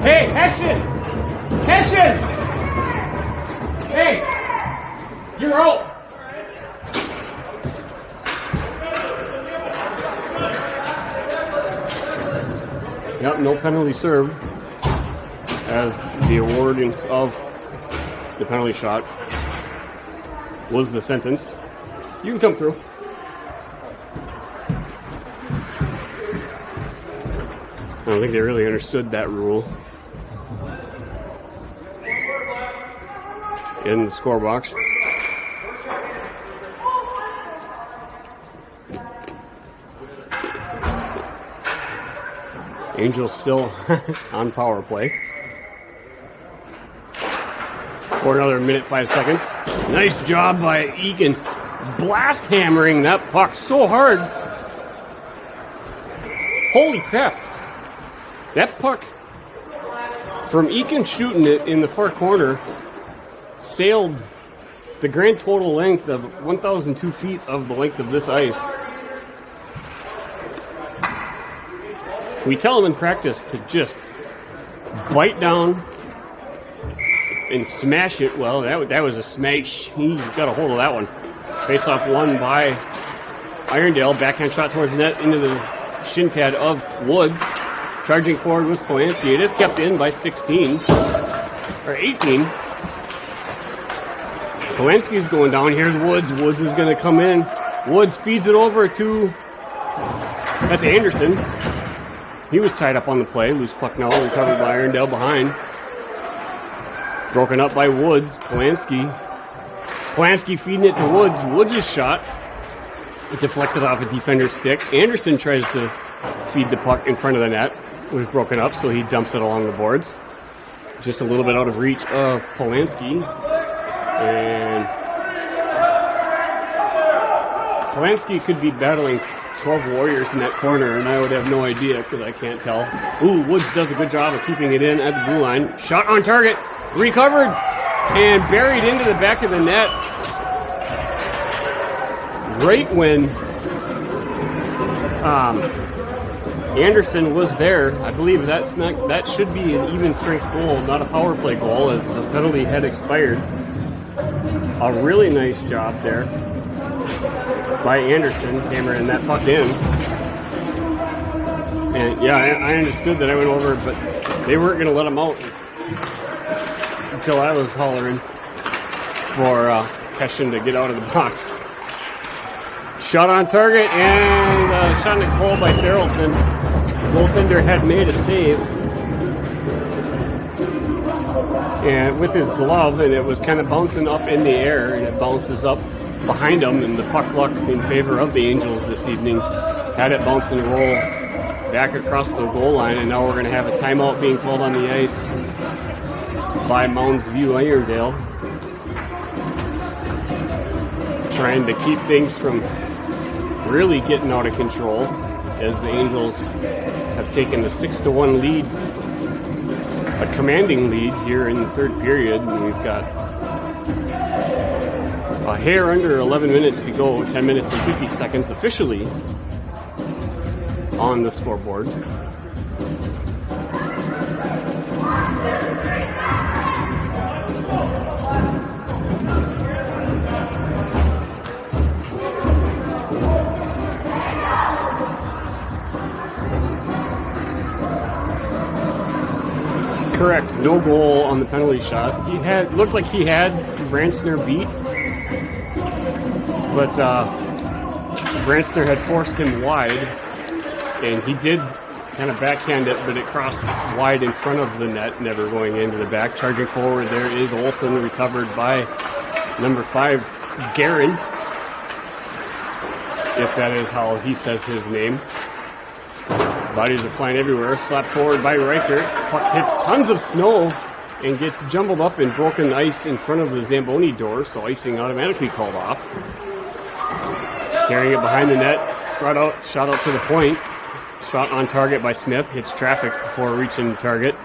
Hey, Hessian! Hessian! Hey! You're out! Yep, no penalty served, as the awardance of the penalty shot was the sentence. You can come through. I don't think they really understood that rule in the score box. Angels still on power play. For another minute, 5 seconds. Nice job by Eakin. Blast hammering that puck so hard. Holy crap. That puck, from Eakin shooting it in the far corner, sailed the grand total length of 1,002 feet of the length of this ice. We tell them in practice to just bite down and smash it. Well, that was a smash. He got a hold of that one. Face-off won by Irondale. Backhand shot towards the net into the shin pad of Woods. Charging forward was Polanski. It is kept in by 16. Or 18. Polanski's going down. Here's Woods. Woods is going to come in. Woods feeds it over to... That's Anderson. He was tied up on the play. Loose puck now recovered by Irondale behind. Broken up by Woods. Polanski feeding it to Woods. Woods' shot. It deflected off a defender's stick. Anderson tries to feed the puck in front of the net. It was broken up, so he dumps it along the boards. Just a little bit out of reach of Polanski. And Polanski could be battling 12 Warriors in that corner, and I would have no idea because I can't tell. Ooh, Woods does a good job of keeping it in at the blue line. Shot on target. Recovered and buried into the back of the net. Right when Anderson was there. I believe that should be an even strength goal, not a power play goal, as the penalty had expired. A really nice job there by Anderson, hammering that puck in. And yeah, I understood that I went over, but they weren't going to let him out until I was hollering for Hessian to get out of the box. Shot on target and shot in the goal by Therrelton. Goaltender had made a save. And with his glove, and it was kind of bouncing up in the air, and it bounces up behind him, and the puck luck in favor of the Angels this evening had it bounce and roll back across the goal line, and now we're going to have a timeout being called on the ice by Mounds View Irondale, trying to keep things from really getting out of control as the Angels have taken a 6-1 lead, a commanding lead here in the third period, and we've got a hair under 11 minutes to go, 10 minutes and 50 seconds officially on the scoreboard. Correct. No goal on the penalty shot. Looked like he had Bransner beat, but Bransner had forced him wide, and he did kind of backhand it, but it crossed wide in front of the net, never going into the back. Charging forward, there is Olsen, recovered by number 5, Guerin, if that is how he says his name. Bodies are flying everywhere. Slapped forward by Reichert. Puck hits tons of snow and gets jumbled up in broken ice in front of the Zamboni door, so icing automatically called off. Carrying it behind the net. Brought out, shot out to the point. Shot on target by Smith. Hits traffic before reaching target.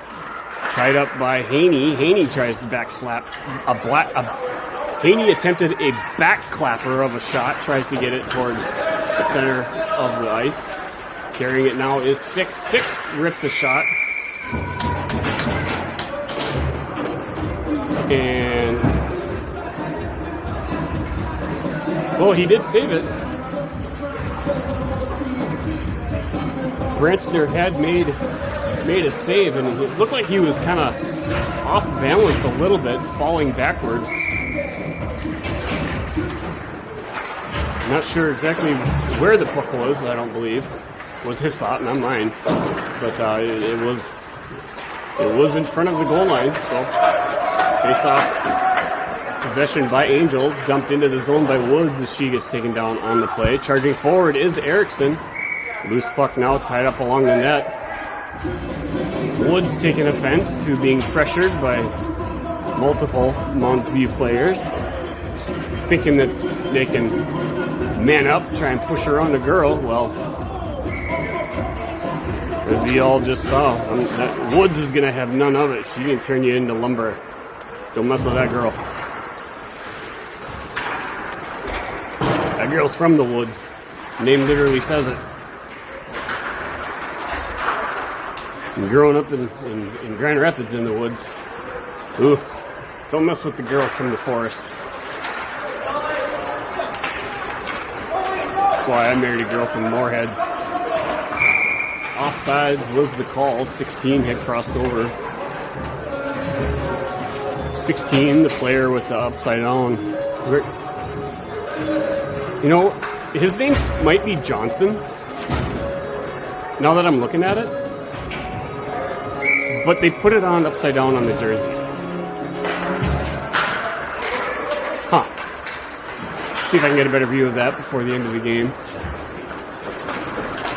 Tied up by Haney. Haney tries to back slap. Haney attempted a back clapper of a shot. Tries to get it towards the center of the ice. Carrying it now is 6-6, rips a shot. And, well, he did save it. Bransner had made a save, and it looked like he was kind of off balance a little bit, falling backwards. Not sure exactly where the puck was, I don't believe. Was his thought, not mine, but it was in front of the goal line. So face-off possession by Angels, dumped into the zone by Woods as she gets taken down on the play. Charging forward is Erickson. Loose puck now tied up along the net. Woods taking offense to being pressured by multiple Mounds View players, thinking that they can man up, try and push around the girl. Well, as you all just saw, that Woods is going to have none of it. She can turn you into lumber. Don't mess with that girl. girl's from the woods. Name literally says it. And growing up in Grand Rapids in the woods, ooh, don't mess with the girls from the forest. That's why I married a girl from Moorhead. Offsides was the call. 16 had crossed over. 16, the player with the upside down. You know, his name might be Johnson, now that I'm looking at it. But they put it on upside down on the jersey. Huh. See if I can get a better view of that before the end of the game.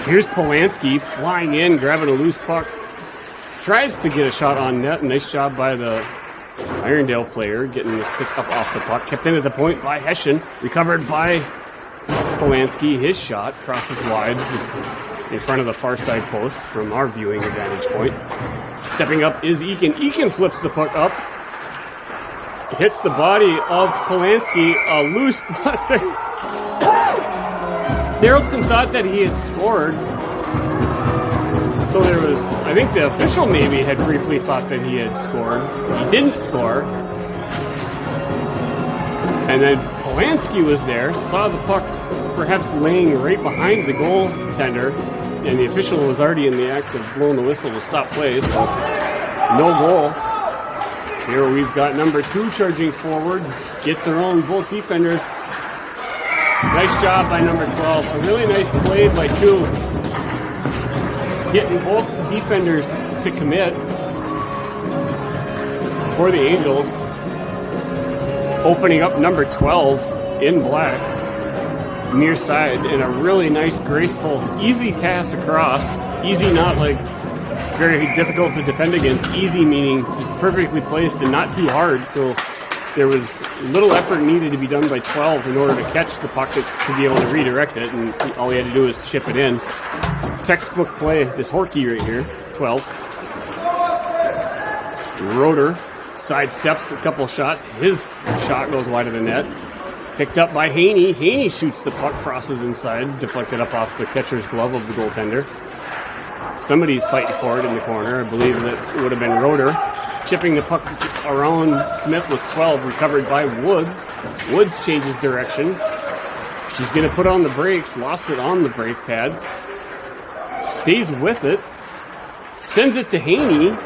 Here's Polanski flying in, grabbing a loose puck. Tries to get a shot on net. Nice job by the Irondale player, getting the stick up off the puck. Kept in at the point by Hessian. Recovered by Polanski. His shot crosses wide, just in front of the far side post from our viewing advantage point. Stepping up is Eakin. Eakin flips the puck up. Hits the body of Polanski. A loose puck there. Theraldson thought that he had scored. So there was, I think the official maybe had briefly thought that he had scored. He didn't score. And then Polanski was there, saw the puck perhaps laying right behind the goaltender, and the official was already in the act of blowing the whistle to stop play, so no goal. Here we've got number 2 charging forward, gets around both defenders. Nice job by number 12. A really nice play by 2. Getting both defenders to commit for the Angels. Opening up number 12 in black. Near side, and a really nice, graceful, easy pass across. Easy, not like very difficult to defend against. Easy meaning just perfectly placed and not too hard, so there was little effort needed to be done by 12 in order to catch the puck to be able to redirect it, and all he had to do was chip it in. Textbook play, this Horky right here, 12. Roeder sidesteps a couple shots. His shot goes wide of the net. Picked up by Haney. Haney shoots the puck, crosses inside, deflected up off the catcher's glove of the goaltender. Somebody's fighting for it in the corner. I believe that it would have been Roeder. Chipping the puck around Smith was 12, recovered by Woods. Woods changes direction. She's going to put on the brakes, lost it on the brake pad. Stays with it. Sends it to Haney.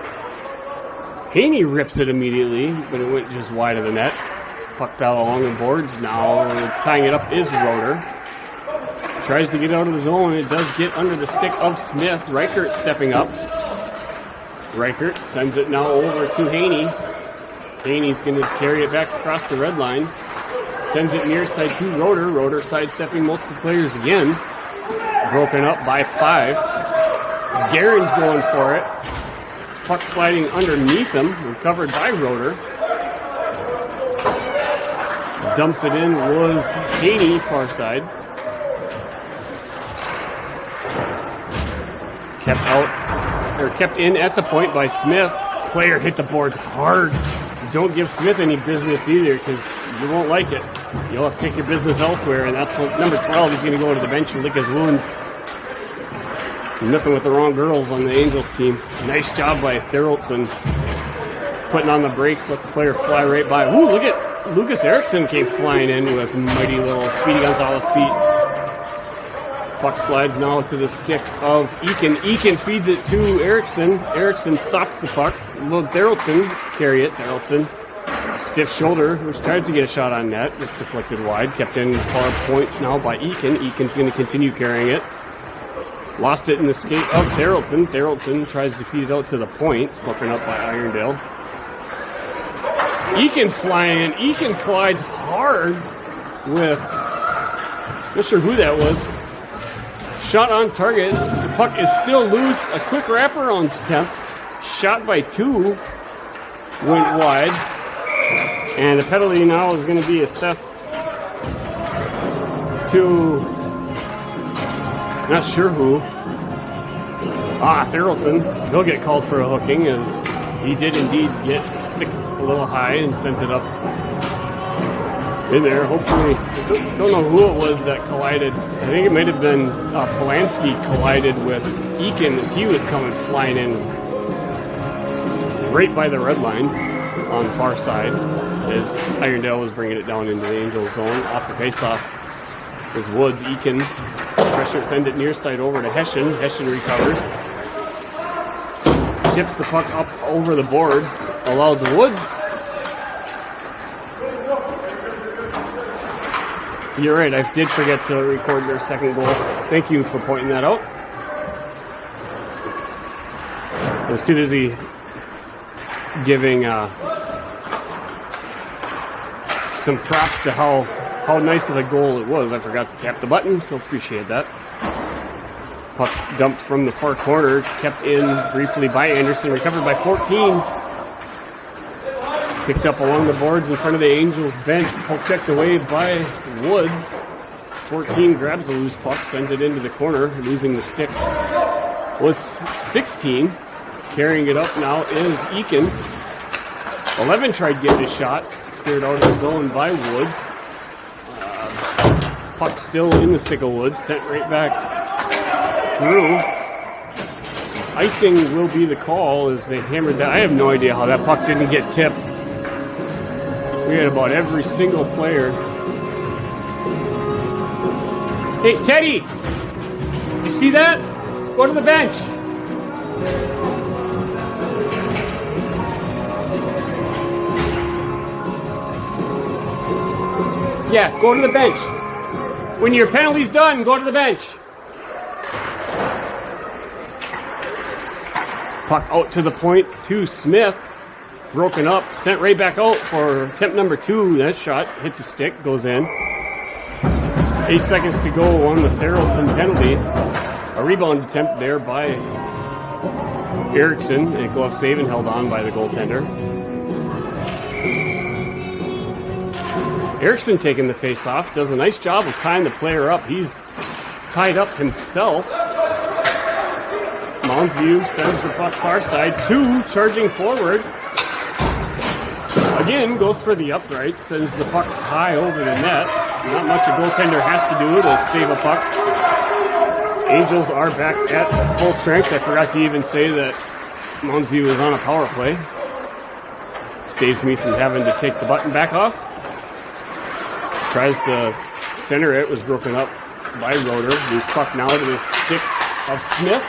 Haney rips it immediately, but it went just wide of the net. Puck fell along the boards. Now tying it up is Roeder. Tries to get out of the zone. It does get under the stick of Smith. Reichert stepping up. Reichert sends it now over to Haney. Haney's going to carry it back across the red line. Sends it near side to Roeder. Roeder sidestepping multiple players again. Broken up by 5. Guerin's going for it. Puck sliding underneath him. Recovered by Roeder. Dumps it in was Haney, far side. Kept in at the point by Smith. Player hit the boards hard. Don't give Smith any business either, because you won't like it. You'll have to take your business elsewhere, and that's what number 12 is going to go to the bench and lick his wounds. Messing with the wrong girls on the Angels team. Nice job by Theraldson. Putting on the brakes, let the player fly right by. Ooh, look at Lucas Erickson came flying in with mighty little Speedy Gonzalez feet. Puck slides now to the stick of Eakin. Eakin feeds it to Erickson. Erickson stopped the puck. Will Theraldson carry it. Theraldson, stiff shoulder, which tries to get a shot on net. It's deflected wide. Kept in far point now by Eakin. Eakin's going to continue carrying it. Lost it in the skate of Theraldson. Theraldson tries to feed it out to the point. It's broken up by Irondale. Eakin flying in. Eakin collides hard with, not sure who that was. Shot on target. The puck is still loose. A quick wraparound attempt. Shot by 2. Went wide. And the penalty now is going to be assessed to, not sure who. Theraldson. He'll get called for a hooking, as he did indeed stick a little high and sent it up in there. Hopefully, don't know who it was that collided. I think it might have been Polanski collided with Eakin as he was coming flying in right by the red line on the far side as Irondale was bringing it down into the Angel zone. Off the faceoff is Woods. Eakin pressure send it near side over to Hessian. Hessian recovers. Chips the puck up over the boards. Allows Woods. You're right, I did forget to record their second goal. Thank you for pointing that out. I was too busy giving some props to how nice of a goal it was. I forgot to tap the button, so appreciate that. Puck dumped from the far corner. It's kept in briefly by Anderson. Recovered by 14. Picked up along the boards in front of the Angels bench. Puck checked away by Woods. 14 grabs a loose puck, sends it into the corner, losing the stick. Was 16. Carrying it up now is Eakin. 11 tried getting a shot. Cleared out of the zone by Woods. Puck still in the stick of Woods. Sent right back through. Icing will be the call as they hammered that. I have no idea how that puck didn't get tipped. We had about every single player. Hey, Teddy! You see that? Go to the bench. Yeah, go to the bench. When your penalty's done, go to the bench. Puck out to the point to Smith. Broken up, sent right back out for attempt number 2. That shot hits a stick, goes in. 8 seconds to go on the Theraldson penalty. A rebound attempt there by Erickson. And a glove save and held on by the goaltender. Erickson taking the face off. Does a nice job of tying the player up. He's tied up himself. Mounds sends the puck far side. 2 charging forward. Again, goes for the upright, sends the puck high over the net. Not much a goaltender has to do to save a puck. Angels are back at full strength. I forgot to even say that Mounds is on a power play. Saves me from having to take the button back off. Tries to center it, was broken up by Roeder. Loose puck now to the stick of Smith.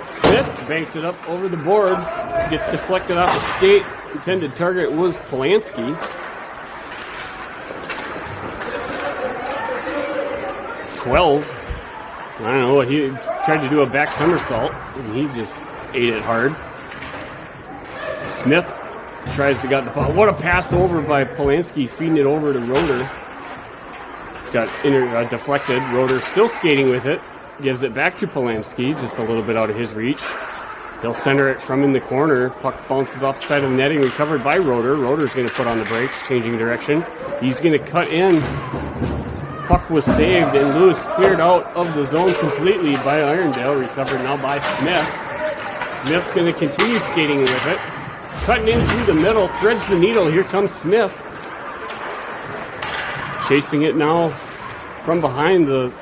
Smith banks it up over the boards, gets deflected off the skate. Intended target was Polanski. 12. I don't know, he tried to do a back somersault, and he just ate it hard. Smith tries to get the puck. What a pass over by Polanski, feeding it over to Roeder. Got deflected. Roeder still skating with it. Gives it back to Polanski, just a little bit out of his reach. He'll center it from in the corner. Puck bounces off the side of the netting, recovered by Roeder. Roeder's going to put on the brakes, changing direction. He's going to cut in. Puck was saved and loose, cleared out of the zone completely by Irondale. Recovered now by Smith. Smith's going to continue skating with it. Cutting in through the middle, threads the needle. Here comes Smith. Chasing it now from behind the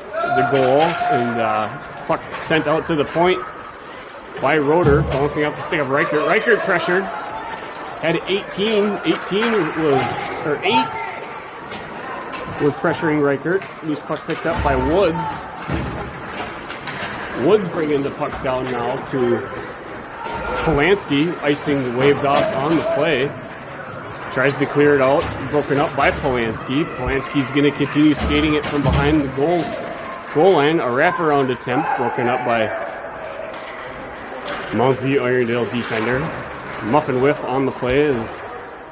goal, and puck sent out to the point by Roeder, bouncing off the stick of Reichert. Reichert pressured, had 8 was pressuring Reichert. Loose puck picked up by Woods. Woods bringing the puck down now to Polanski. Icing waved off on the play. Tries to clear it out, broken up by Polanski. Polanski's going to continue skating it from behind the goal line. A wraparound attempt, broken up by Mounds Irondale defender. Muffin whiff on the play as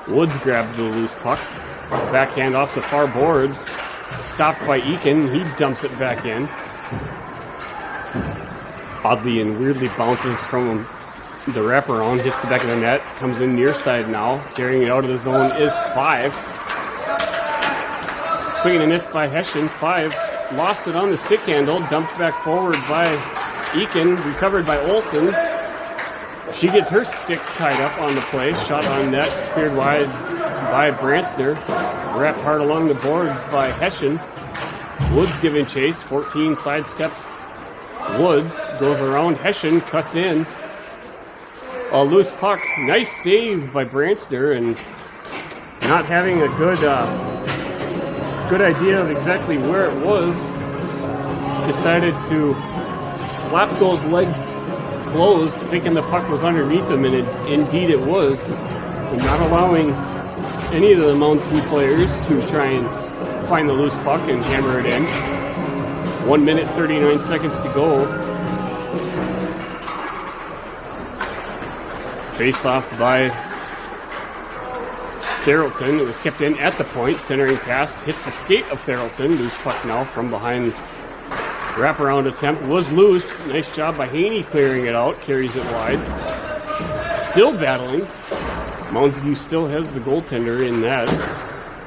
Woods grabbed the loose puck. Backhand off the far boards. Stopped by Eakin. He dumps it back in. Oddly and weirdly bounces from the wraparound, hits the back of the net, comes in near side now. Carrying it out of the zone is 5. Swinging a miss by Hessian. 5 lost it on the stick handle. Dumped back forward by Eakin. Recovered by Olsen. She gets her stick tied up on the play. Shot on net. Cleared wide by Branstner. Wrapped hard along the boards by Hessian. Woods giving chase. 14 sidesteps. Woods goes around. Hessian cuts in. A loose puck. Nice save by Branstner, and not having a good idea of exactly where it was. Decided to slap those legs closed, thinking the puck was underneath him, and indeed it was. And not allowing any of the Mounds players to try and find the loose puck and hammer it in. 1 minute, 39 seconds to go. Face off by Therrelton. It was kept in at the point. Centering pass hits the skate of Therrelton. Loose puck now from behind. Wraparound attempt was loose. Nice job by Haney clearing it out. Carries it wide. Still battling. Mounds View still has the goaltender in that.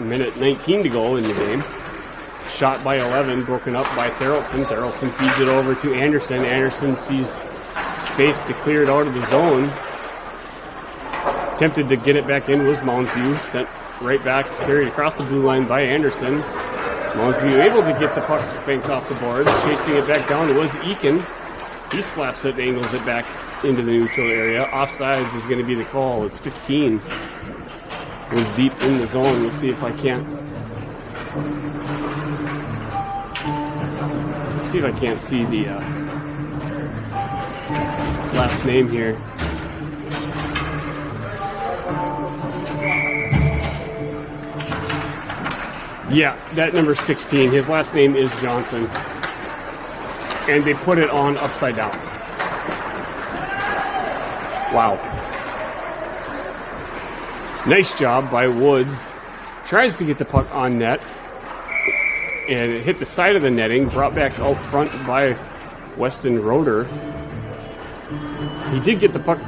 Minute 19 to go in the game. Shot by 11, broken up by Therrelton. Therrelton feeds it over to Anderson. Anderson sees space to clear it out of the zone. Attempted to get it back in was Mounds View. Sent right back, carried across the blue line by Anderson. Mounds View able to get the puck banked off the board. Chasing it back down was Eakin. He slaps it, angles it back into the neutral area. Offsides is going to be the call. It's 15. Was deep in the zone. We'll see if I can't. See if I can't see the last name here. Yeah, that number 16. His last name is Johnson. And they put it on upside down. Wow. Nice job by Woods. Tries to get the puck on net. And it hit the side of the netting. Brought back out front by Weston Roeder. He did get the puck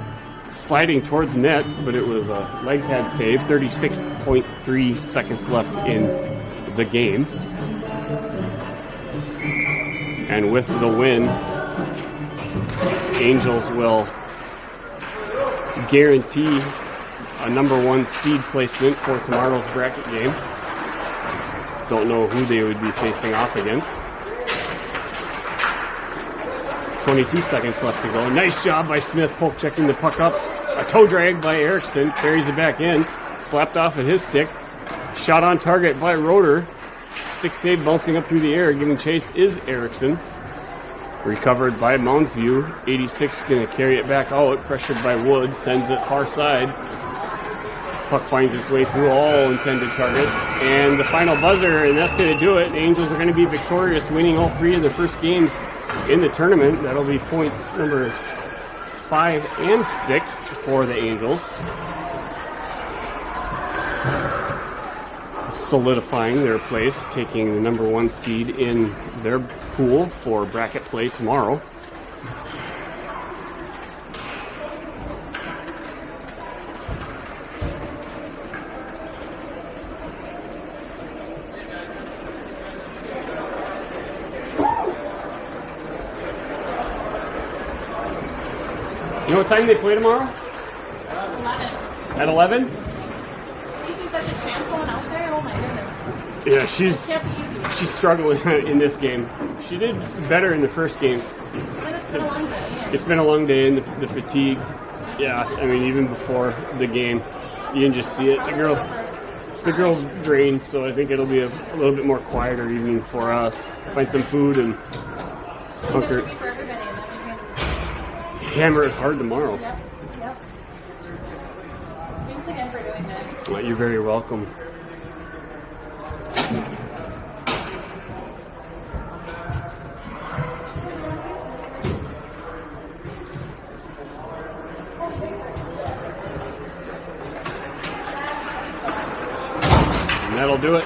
sliding towards net, but it was a leg pad save. 36.3 seconds left in the game. And with the win, Angels will guarantee a number 1 seed placement for tomorrow's bracket game. Don't know who they would be facing off against. 22 seconds left to go. Nice job by Smith, poke checking the puck up. A toe drag by Erickson, carries it back in. Slapped off at his stick. Shot on target by Roeder. Stick save bouncing up through the air. Giving chase is Erickson. Recovered by Mounds View. 86 going to carry it back out. Pressured by Woods. Sends it far side. Puck finds its way through all intended targets. And the final buzzer, and that's going to do it. The Angels are going to be victorious, winning all 3 of their first games in the tournament. That'll be points numbers 5 and 6 for the Angels. Solidifying their place, taking the number 1 seed in their pool for bracket play tomorrow. You know what time they play tomorrow? 11. At 11? Easy such a champ going out there. Oh my goodness. Yeah, Can't be easy. she's struggling in this game. She did better in the first game. I mean, it's been a long day. Yeah. It's been a long day, and the fatigue. Yeah, I mean, even before the game, you can just see it. The girl's drained, so I think it'll be a little bit more quieter evening for us. Find some food and hunker. It should be for everybody, and that we can. Hammer it hard tomorrow. Yep. Thanks again for doing this. Well, you're very welcome. And that'll do it.